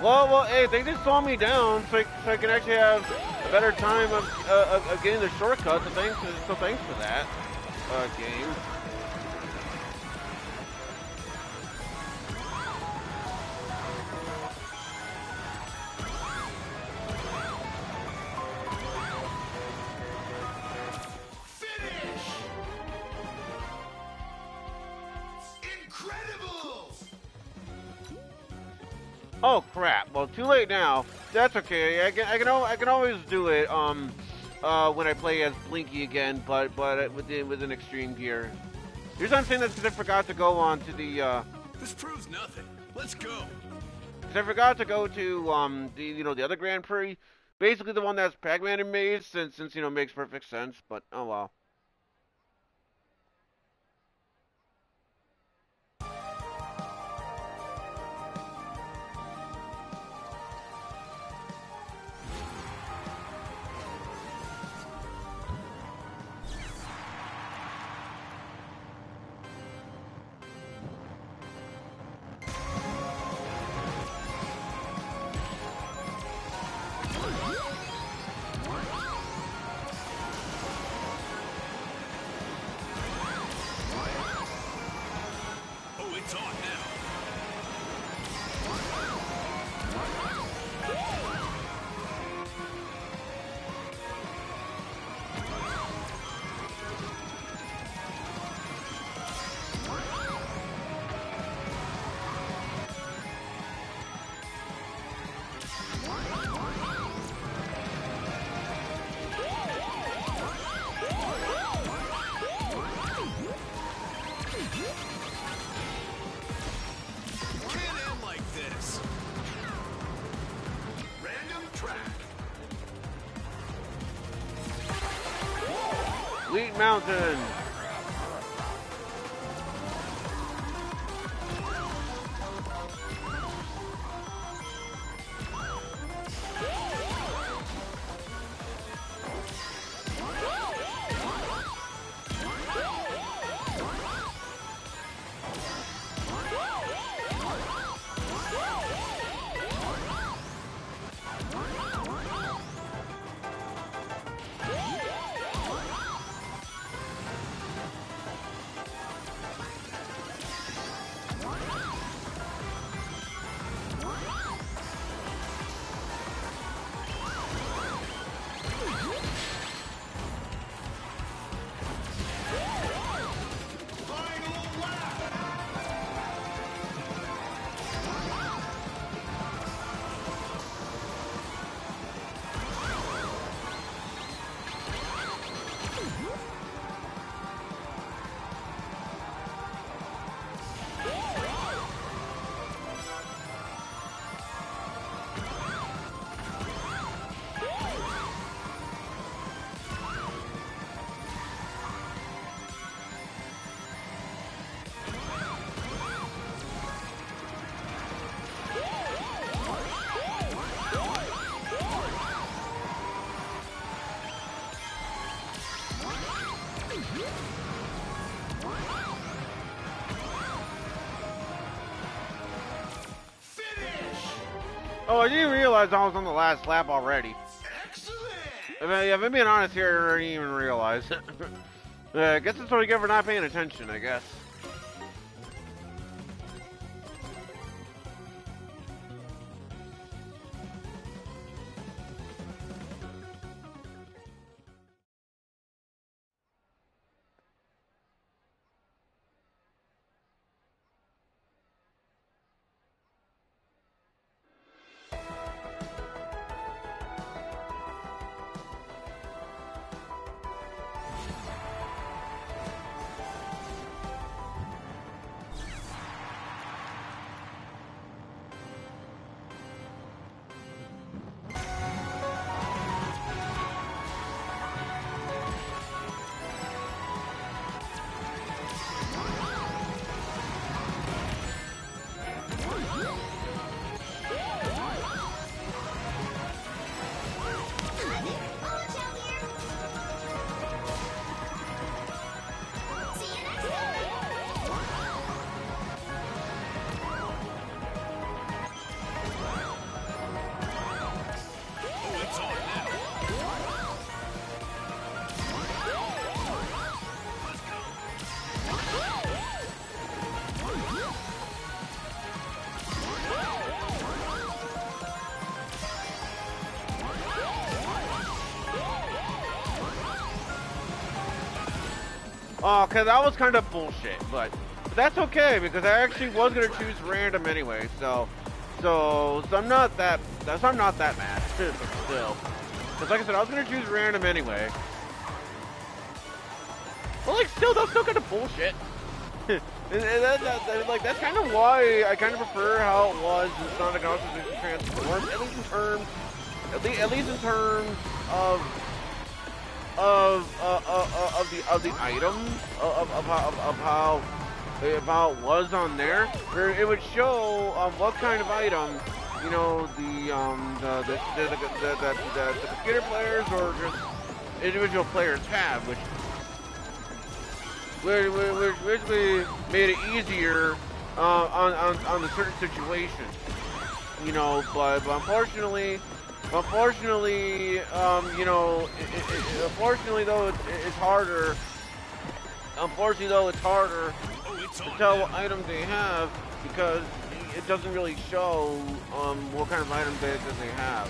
Well, hey, they just slow me down so I can actually have a better time of getting the shortcuts. So thanks for that, game. Finish! Incredible! Oh crap! Well, too late now. That's okay. I can always do it. When I play as Blinky again, but with an extreme gear. The reason I'm saying this because I forgot to go on to the This proves nothing. Let's go. because I forgot to go to the other Grand Prix, basically the one that's Pac-Man made since makes perfect sense. But oh well. Oh, it's on now. Can't end like this. Random track. Wheat Mountain. Oh, I didn't realize I was on the last lap already. Excellent! If I'm being honest here, I didn't even realize. I guess that's what I get for not paying attention, I guess. Cause that was kind of bullshit, but that's okay because I actually was gonna choose random anyway. So I'm not that mad. But still, cause like I said, I was gonna choose random anyway. But like, still, that's still kind of bullshit. Like that's kind of why I kind of prefer how it was in Sonic Opposition Transform, at least in terms of the items of how it was on there, where it would show what kind of item, you know, the computer players or just individual players have, which basically made it easier on the certain situations, you know. But unfortunately, you know, unfortunately though, it's harder. Unfortunately though, it's harder to tell what item they have because it doesn't really show what kind of items that they have.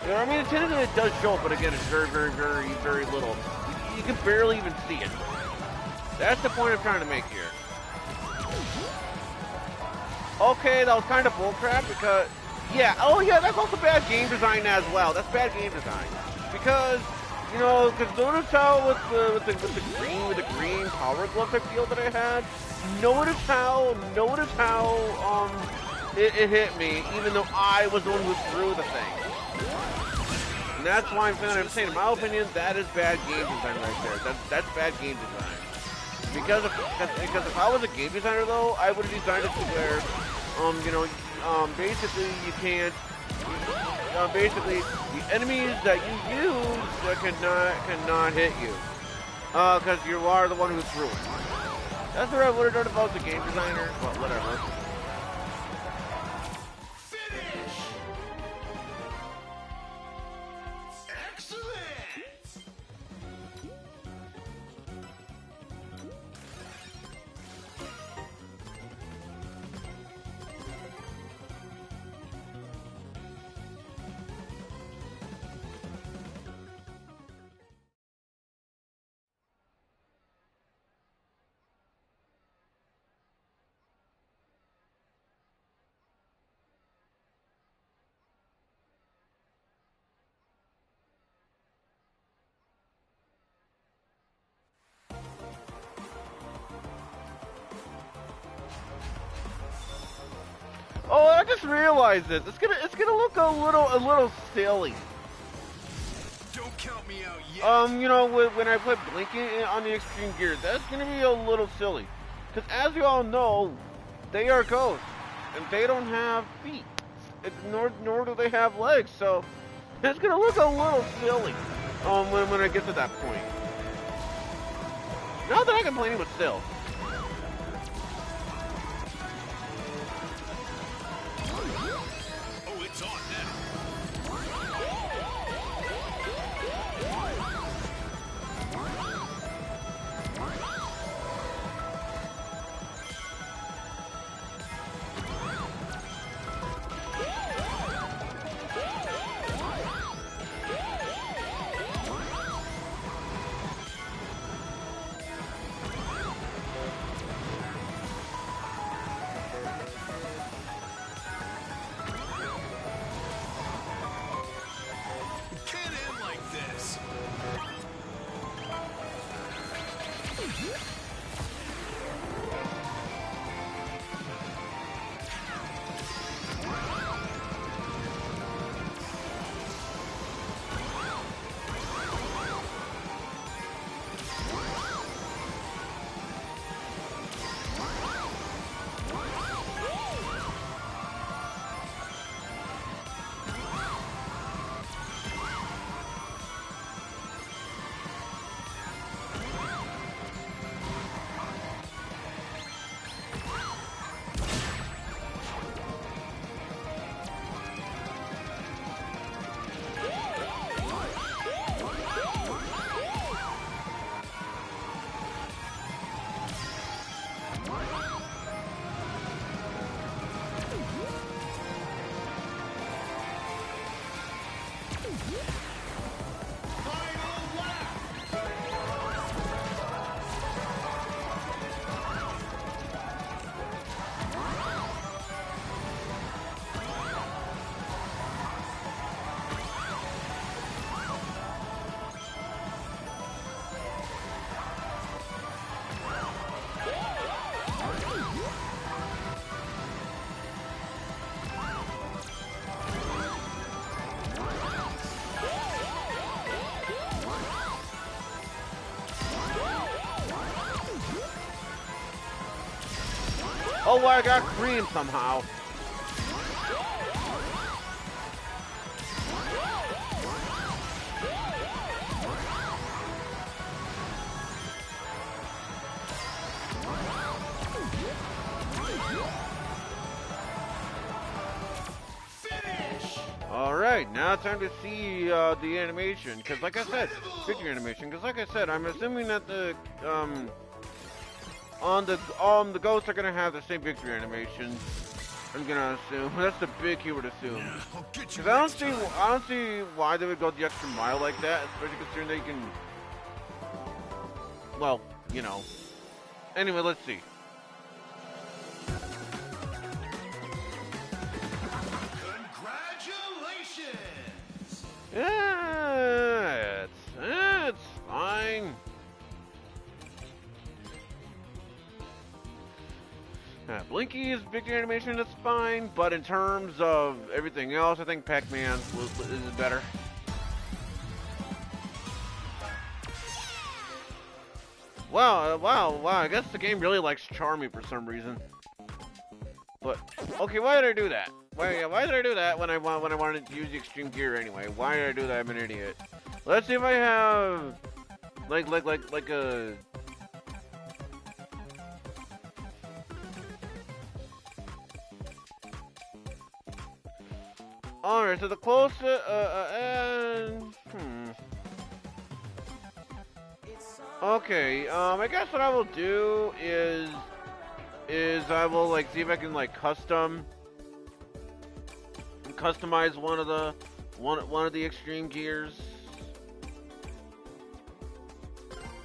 You know, I mean, technically it does show, but again, it's very little. You can barely even see it. That's the point I'm trying to make here. Okay, that was kind of bullcrap because, yeah, oh yeah, that's also bad game design as well. That's bad game design because, you know, because notice how with the green power glove I feel that I had. Notice how it hit me, even though I was the one who threw the thing. And that's why I'm saying, in my opinion, that is bad game design right there. That's bad game design. Because if I was a game designer though, I would have designed it to where, you know, basically you can't, basically the enemies that you use cannot hit you, because you are the one who threw it. That's what I would have done if I was a game designer, but whatever. Oh, I just realized this. It's gonna look a little silly. Don't count me out yet. You know, when I put blinking on the extreme gear, that's gonna be a little silly. Because as you all know, they are ghosts, and they don't have feet, nor do they have legs. So it's gonna look a little silly. When I get to that point. Not that I'm complaining, but still. Oh, it's on now. Oh, I got cream somehow. Alright, now it's time to see the animation, because like I said, victory animation, because like I said, I'm assuming that the the ghosts are gonna have the same victory animation. I'm gonna assume. That's the big keyword, assume. Because I don't see why they would go the extra mile like that, especially considering they can, well, you know. Anyway, let's see. Yeah, it's fine. Blinky's victory animation is fine, but in terms of everything else, I think Pac-Man is better. Wow, I guess the game really likes Charmy for some reason. But okay, why did I do that? Why did I do that when I wanted to use the extreme gear anyway? Why did I do that? I'm an idiot. Let's see if I have like a Alright, so the closest Okay, I guess what I will do is I will like see if I can like customize one of the extreme gears.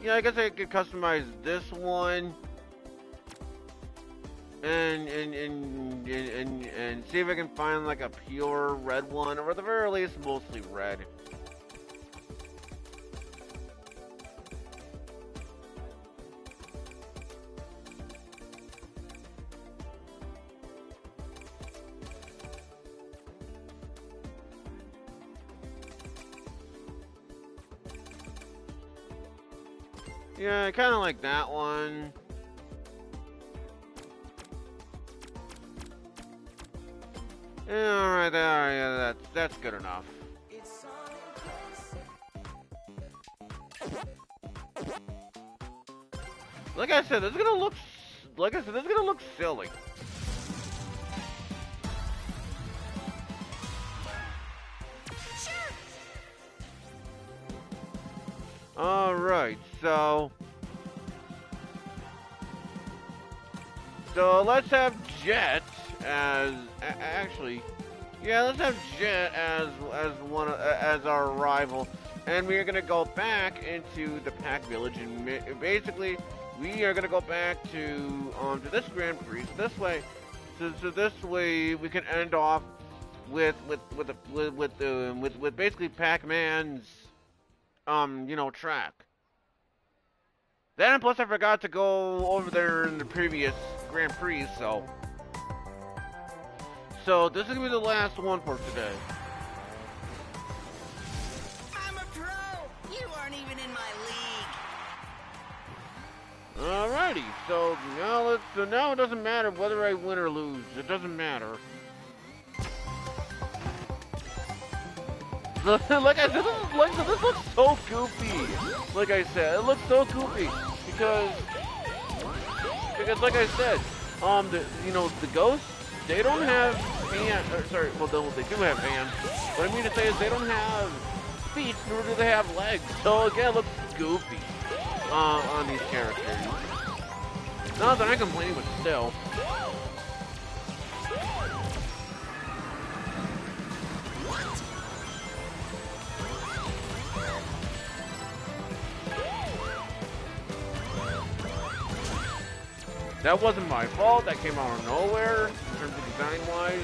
Yeah, I guess I could customize this one and see if I can find like a pure red one, or at the very least mostly red. Yeah, I kind of like that one. Yeah, alright, yeah, that's good enough. Like I said, this is gonna look silly. Alright, so let's have Jet as let's have Jet as our rival, and we are gonna go back into the Pac Village, and basically we are gonna go back to this Grand Prix. So this way we can end off with basically Pac-Man's track. Then plus I forgot to go over there in the previous Grand Prix, so this is gonna be the last one for today. I'm a pro! You aren't even in my league! Alrighty, so now it doesn't matter whether I win or lose. It doesn't matter. Like I said, this looks so goofy. Like I said, it looks so goofy because like I said, the ghosts, they don't have hands. Sorry, well they do have hands. What I mean to say is they don't have feet, nor do they have legs. So again, it looks goofy on these characters. Not that I'm complaining, but still. That wasn't my fault. That came out of nowhere in terms of design-wise.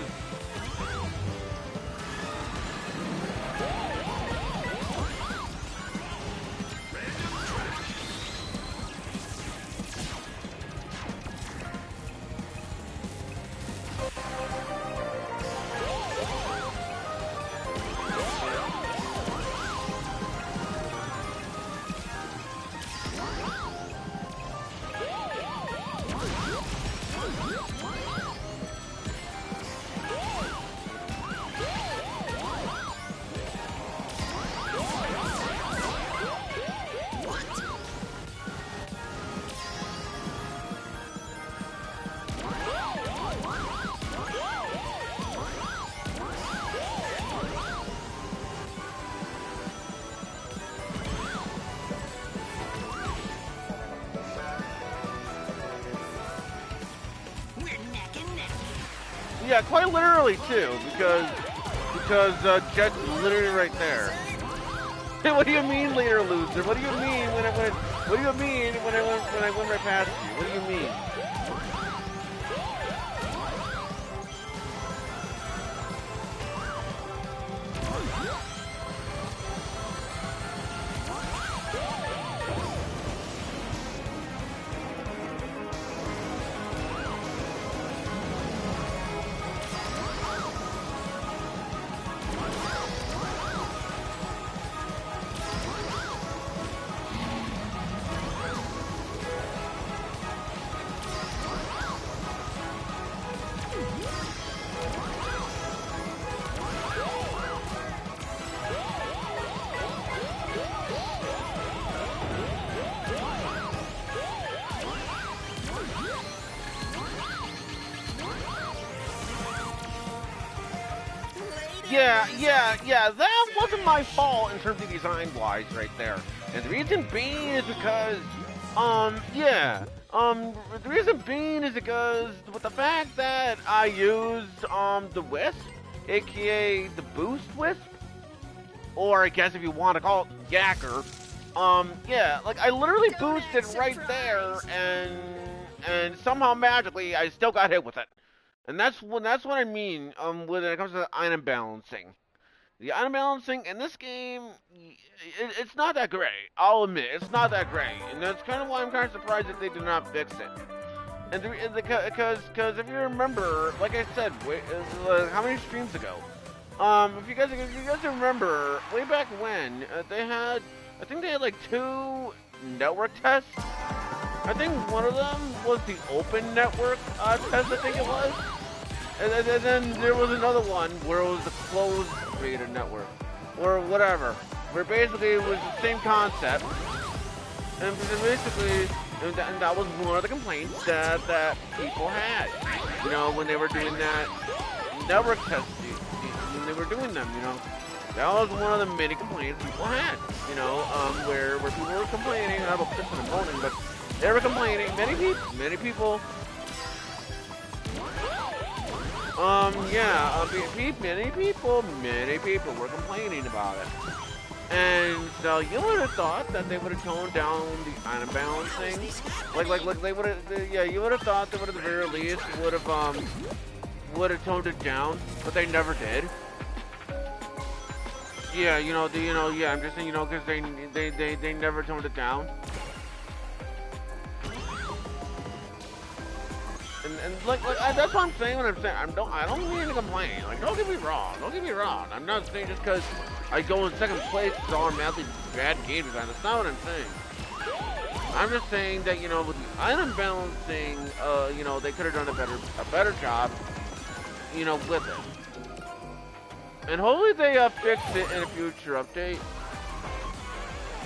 Yeah, quite literally too, because Jet's literally right there. What do you mean, leader loser? What do you mean when I went? What do you mean when I went right past you? What do you mean? Yeah, that wasn't my fault in terms of design-wise right there. And the reason being is because, the reason being is because with the fact that I used, the Wisp, aka the Boost Wisp, or I guess if you want to call it Yacker, like I literally boosted right there, and somehow magically I still got hit with it. And that's what I mean when it comes to item balancing. The item balancing in this game, it's not that great. I'll admit, it's not that great, and that's kind of why I'm kind of surprised that they did not fix it. And because if you remember, like I said, how many streams ago? If you guys remember, way back when I think they had like 2 network tests. I think one of them was the open network test. I think it was. And then there was another one where it was the closed beta network, or whatever, where basically it was the same concept, and basically, and that was one of the complaints that people had, you know, when they were doing that network test, when they were doing them, you know, that was one of the many complaints people had, you know, where people were complaining, I don't know if and moaning, but they were complaining, many people many people were complaining about it. And so you would have thought that they would have toned down the item balancing. Like they would have, yeah, you would have thought they would have at the very least would have toned it down, but they never did. Yeah, yeah, I'm just saying, because they never toned it down. And that's what I'm saying when I'm saying I don't mean to complain. Like, don't get me wrong. I'm not saying just because I go in second place it's automatically bad game design. That's not what I'm saying. I'm just saying that with the item balancing, they could have done a better job, with it. And hopefully they fix it in a future update.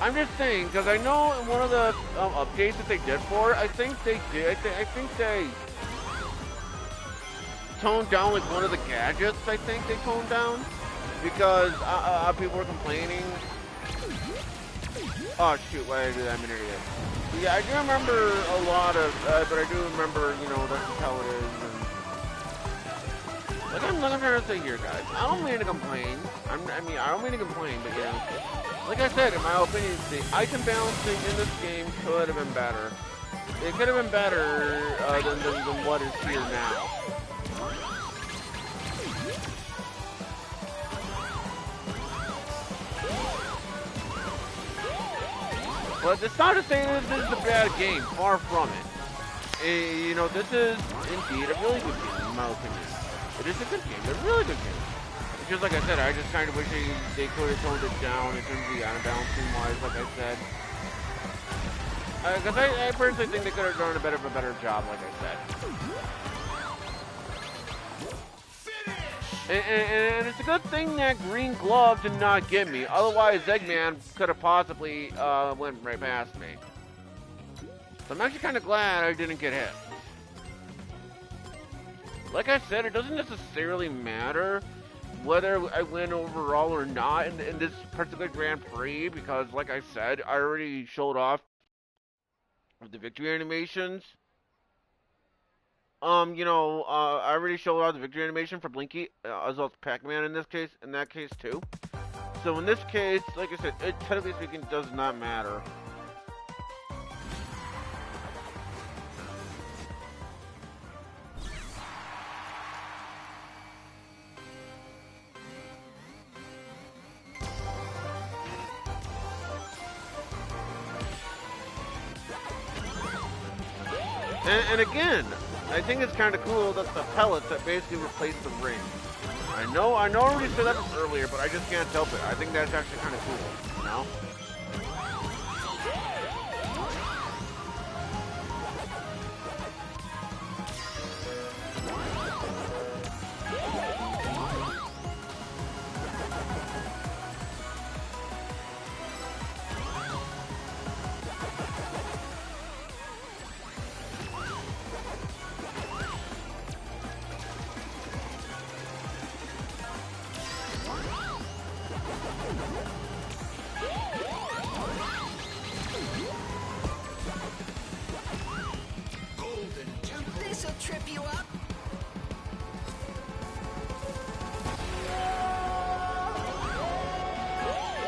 I'm just saying because I know in one of the updates that they did for it, I think they toned down like one of the gadgets. I think they toned down because people were complaining. Oh shoot! Why did I do that? I'm an idiot. But yeah, I do remember a lot of, but I do remember, that's how it is. And like I'm trying to say here, guys. I don't mean to complain. I don't mean to complain, but like I said, in my opinion, the item balancing in this game could have been better. It could have been better than what is here now. But it's not to say that this is a bad game, far from it. This is indeed a really good game, in my opinion. It is a good game, a really good game. It's just like I said, I just kind of wish they could have toned it down in terms of the item balancing wise, like I said. Because I personally think they could have done a better job, like I said. And it's a good thing that Green Glove did not get me. Otherwise, Eggman could have possibly went right past me. So I'm actually kind of glad I didn't get hit. Like I said, it doesn't necessarily matter whether I win overall or not in this particular Grand Prix, because like I said, I already showed off the victory animations. I already showed out the victory animation for Blinky, as well as Pac-Man in that case too. So in this case, like I said, it technically speaking does not matter. And again, I think it's kind of cool that the pellets that basically replace the ring. I know I already said that earlier, but I just can't help it. I think that's actually kind of cool, you know? This'll trip you up.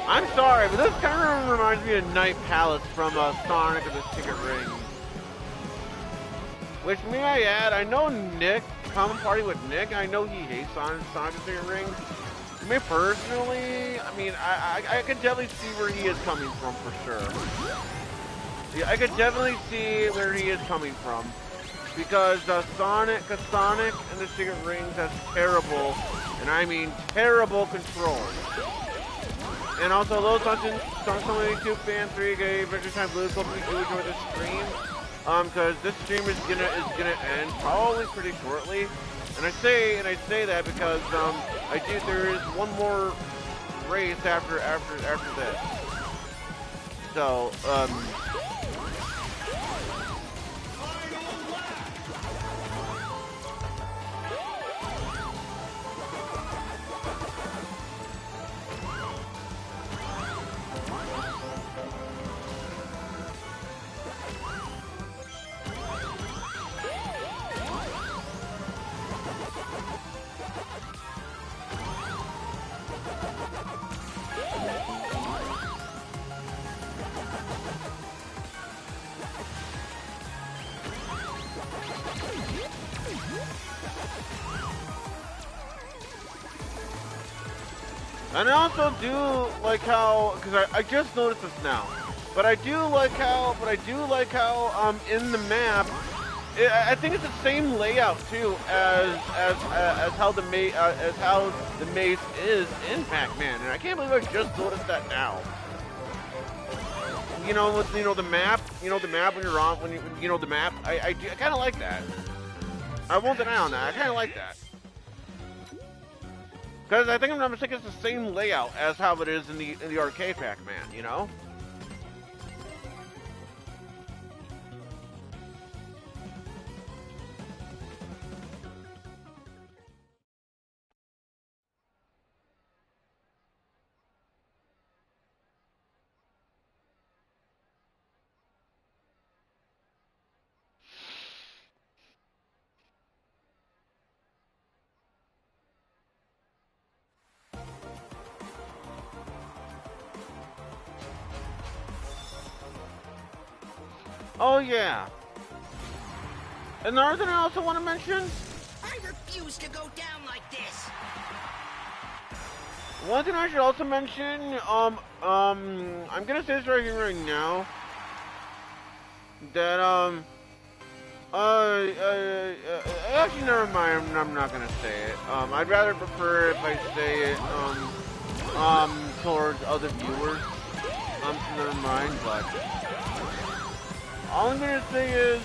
I'm sorry, but this kind of reminds me of Night Palace from Sonic and the Secret Rings. Which, may I add, I know Nick, Common Party with Nick, I know he hates Sonic and the Secret Rings. Me personally, I mean, I could definitely see where he is coming from for sure. Yeah, I could definitely see where he is coming from. Because Sonic and the Secret Rings has terrible, and I mean terrible control. And also, hello, Sonic 22 fan 3 gave Victor Time Blue. Hope you do enjoy this stream. Because this stream is gonna end probably pretty shortly. And I say that because there is one more race after this. So and I also do like how, because I just noticed this now, but I do like how in the map, I think it's the same layout too as how the maze is in Pac-Man, and I can't believe I just noticed that now. With the map, when you're on, when the map, I kind of like that. I won't deny on that. I kind of like that. Because I think I'm not mistaken, it's the same layout as how it is in the arcade Pac-Man, you know? Oh yeah. Another thing I also want to mention. I refuse to go down like this. One thing I should also mention. I'm gonna say this right here, right now. That actually, never mind. I'm not gonna say it. I'd rather prefer if I say it towards other viewers. Never mind, but. All I'm gonna say is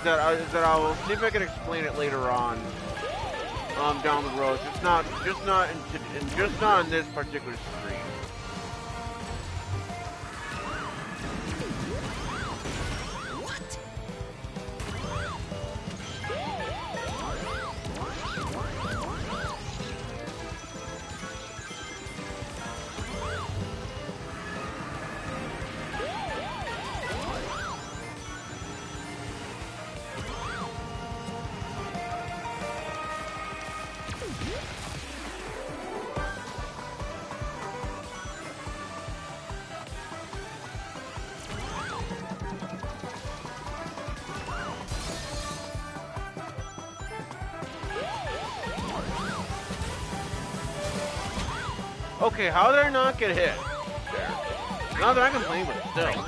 that I'll see if I can explain it later on, down the road. Just not in this particular stream. Okay, how did I not get hit? There. Not that I can complain, but still.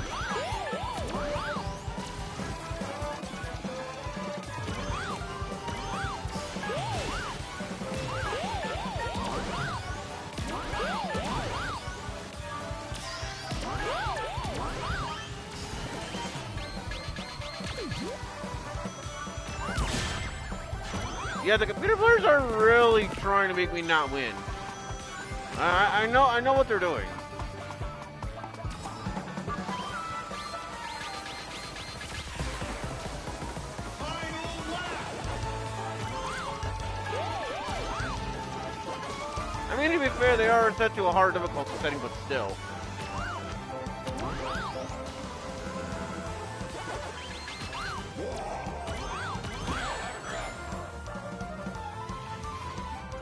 Yeah, the computer players are really trying to make me not win. I know what they're doing. I mean, to be fair, they are set to a hard difficulty setting, but still.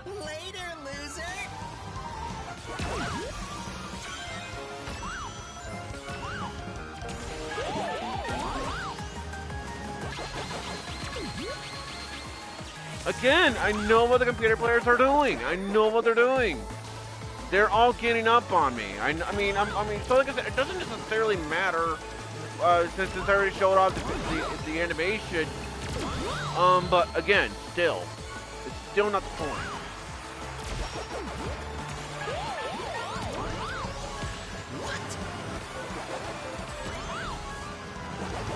Later, loser. Again, I know what the computer players are doing. I know what they're doing. They're all getting up on me. I mean, so like I said, it doesn't necessarily matter since it's already showed off the animation. But again, still, it's still not the point.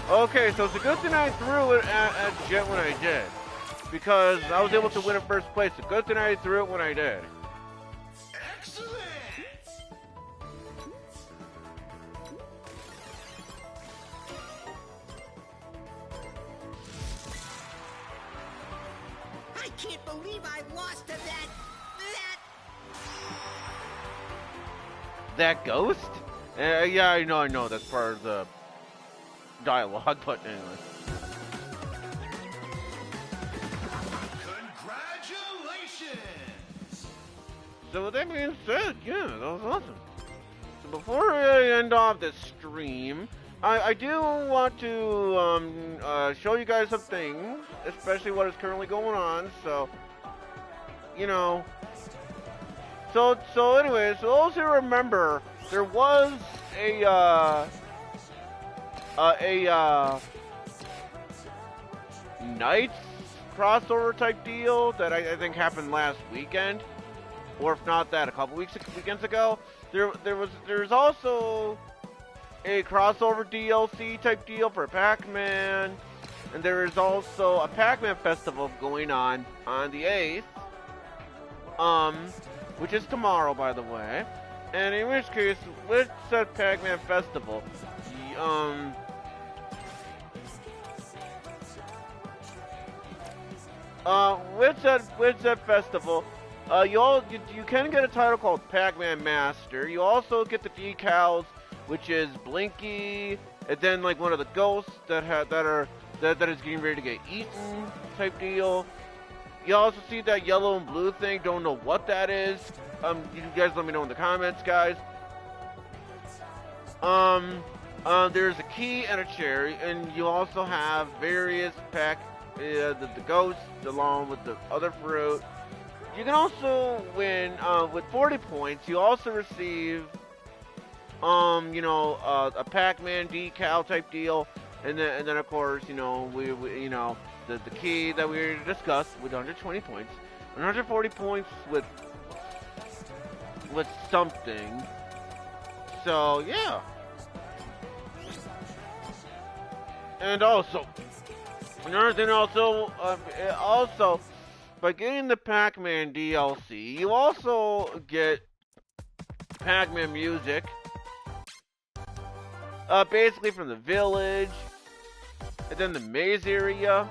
Okay, so it's a good thing I threw it at Jet when I did, because I was able to win in first place. It's a good thing I threw it when I did. Excellent! I can't believe I lost to That ghost? Yeah, I know. That's part of the dialogue, but anyway. Congratulations! So with that being said, yeah, that was awesome. So before I end off this stream, I do want to show you guys some things, especially what is currently going on. So, you know. So anyways, so those who remember, there was a Knights crossover type deal that I think happened last weekend, or if not that, a couple weekends ago. There's also a crossover DLC type deal for Pac-Man, and there is also a Pac-Man festival going on the 8th, which is tomorrow, by the way. And in which case, with said Pac-Man festival, with said festival, you can get a title called Pac-Man Master. You also get the decals, which is Blinky, and then like one of the ghosts that is getting ready to get eaten type deal. You also see that yellow and blue thing. Don't know what that is. You guys let me know in the comments, guys. There's a key and a cherry, and you also have various the ghosts along with the other fruit. You can also win with 40 points. You also receive a Pac-Man decal type deal, and then of course the key that we already discussed with 120 points, 140 points with something. So yeah, and also another thing, also by getting the Pac-Man DLC, you also get Pac-Man music, basically from the village, and then the maze area.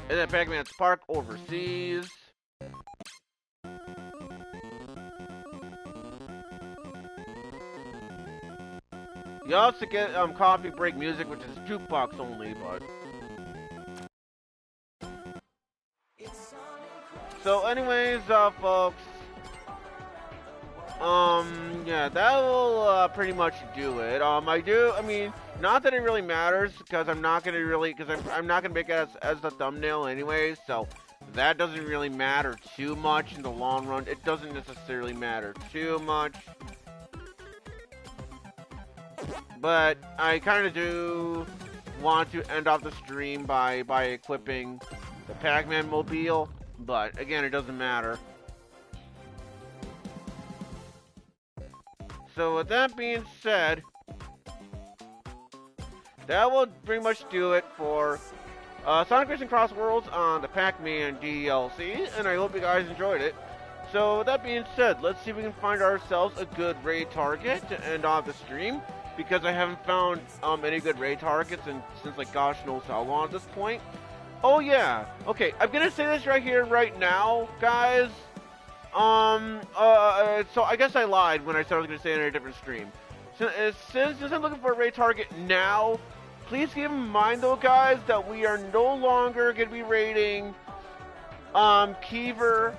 And then Pac-Man's Park overseas. You also get coffee break music, which is jukebox only, but. So anyways, folks, Yeah, that will pretty much do it. I mean, not that it really matters because I'm not gonna I'm not gonna make it as the thumbnail anyways. So that doesn't really matter too much in the long run. It doesn't necessarily matter too much. But I kind of do want to end off the stream by equipping the Pac-Man mobile. But again, it doesn't matter. So with that being said, that will pretty much do it for Sonic Racing Crossworlds on the Pac-Man DLC, and I hope you guys enjoyed it. So with that being said, let's see if we can find ourselves a good raid target to end off the stream, because I haven't found any good raid targets since like gosh knows how long at this point. Oh yeah, okay, I'm gonna say this right here, right now, guys. So I guess I lied when I said I was gonna say it in a different stream. Since I'm looking for a raid target now, please keep in mind though, guys, that we are no longer gonna be raiding Keever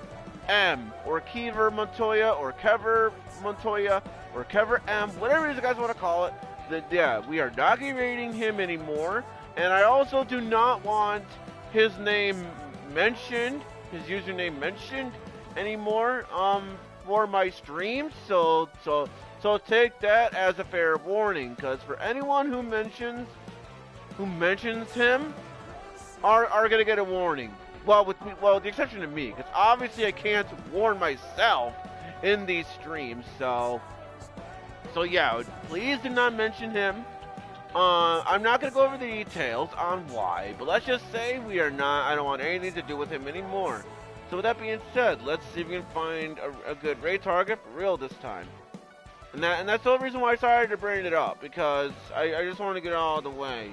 M or Keever Montoya or Kever Montoya or Kever M, whatever it is you guys want to call it. Yeah, we are not gonna be raiding him anymore, and I also do not want his name mentioned, his username mentioned anymore for my streams. So take that as a fair warning, because for anyone who mentions him are gonna get a warning. Well, with the exception of me, because obviously I can't warn myself in these streams. So yeah, please do not mention him. I'm not gonna go over the details on why, but let's just say I don't want anything to do with him anymore. So with that being said, let's see if we can find a good raid target for real this time. And that's the only reason why I decided to bring it up, because I just want to get it all out of the way.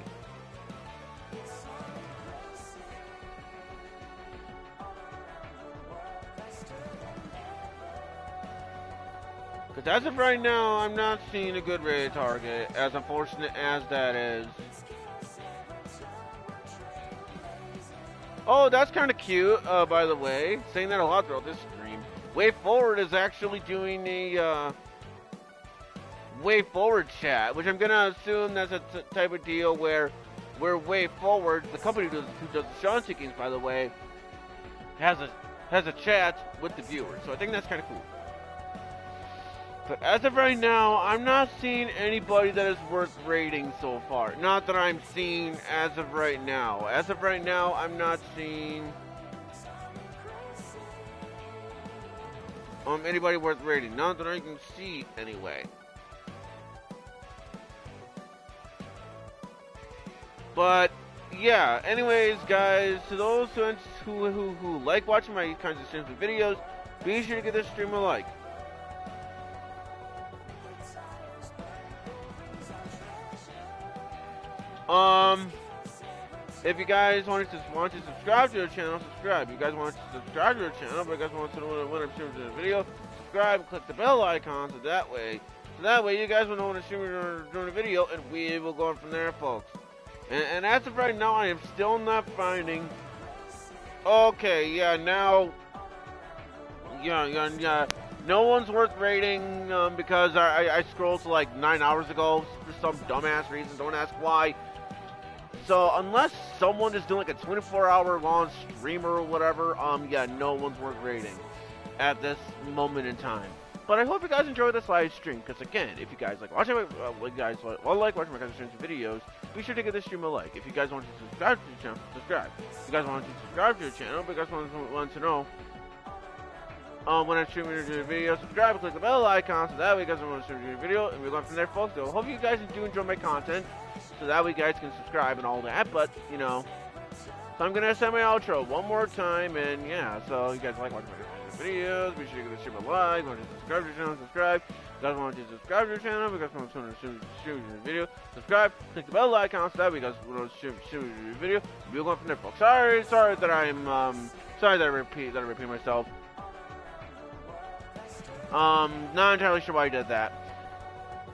Because as of right now, I'm not seeing a good raid target, as unfortunate as that is. Oh, that's kind of cute, by the way. Saying that a lot throughout this stream. Way Forward is actually doing a Way Forward chat, which I'm gonna assume that's a type of deal where Way Forward, the company who does the Sean Seekings, by the way, has a chat with the viewers. So I think that's kind of cool. But as of right now, I'm not seeing anybody that is worth raiding so far. Not that I'm seeing as of right now. As of right now, I'm not seeing anybody worth raiding. Not that I can see anyway. But yeah, anyways, guys, to those who like watching my kinds of streams and videos, be sure to give this stream a like. If you guys want to subscribe to the channel, subscribe. If you guys want to subscribe to the channel, if you guys want to know when I'm streaming the video, subscribe and click the bell icon so that way you guys will know when I'm streaming during the video, and we will go on from there, folks. And as of right now, I am still not finding. Okay, yeah, now, yeah. No one's worth raiding because I scrolled to like 9 hours ago for some dumbass reason. Don't ask why. So unless someone is doing like a 24-hour long stream or whatever, yeah, no one's worth raiding at this moment in time. But I hope you guys enjoy this live stream, because again, if you guys like watching my watching my kinds of streams and videos, be sure to give this stream a like. If you guys want to subscribe to the channel, subscribe. If you guys want to subscribe to the channel, if you guys want to know when I'm streaming a video, subscribe and click the bell icon so that way you guys want to stream a video, and we're going from there, folks. So hope you guys do enjoy my content, so that way you guys can subscribe and all that. But you know, so I'm gonna send my outro one more time, and yeah, so you guys like watching my videos, be sure to give this stream a like. Want to subscribe to the channel, subscribe. If you guys want to subscribe to the channel, if you guys want to stream a video, subscribe, click the bell icon so that way you guys want to stream a video. We're going from there, folks. Sorry that I repeat myself. Not entirely sure why I did that.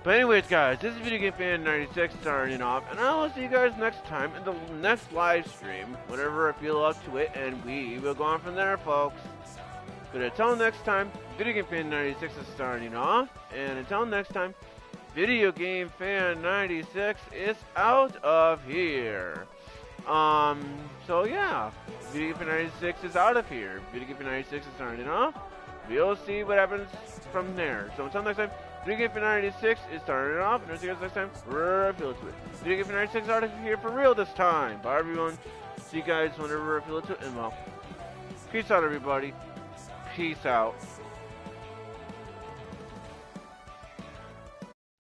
But anyways, guys, this is Video Game Fan 96 signing off, and I will see you guys next time in the next live stream, whenever I feel up to it, and we will go on from there, folks. But until next time, Video Game Fan 96 is starting off. And until next time, Video Game Fan 96 is out of here. So yeah, Video Game Fan 96 is out of here. Video Game Fan 96 is starting off. We'll see what happens from there. So until next time, Video Game Fan 96 is starting off. And I'll see you guys next time. I feel to it. Video Game Fan 96 is out of here for real this time. Bye everyone. See you guys whenever I feel to it. And well, peace out everybody. Peace out.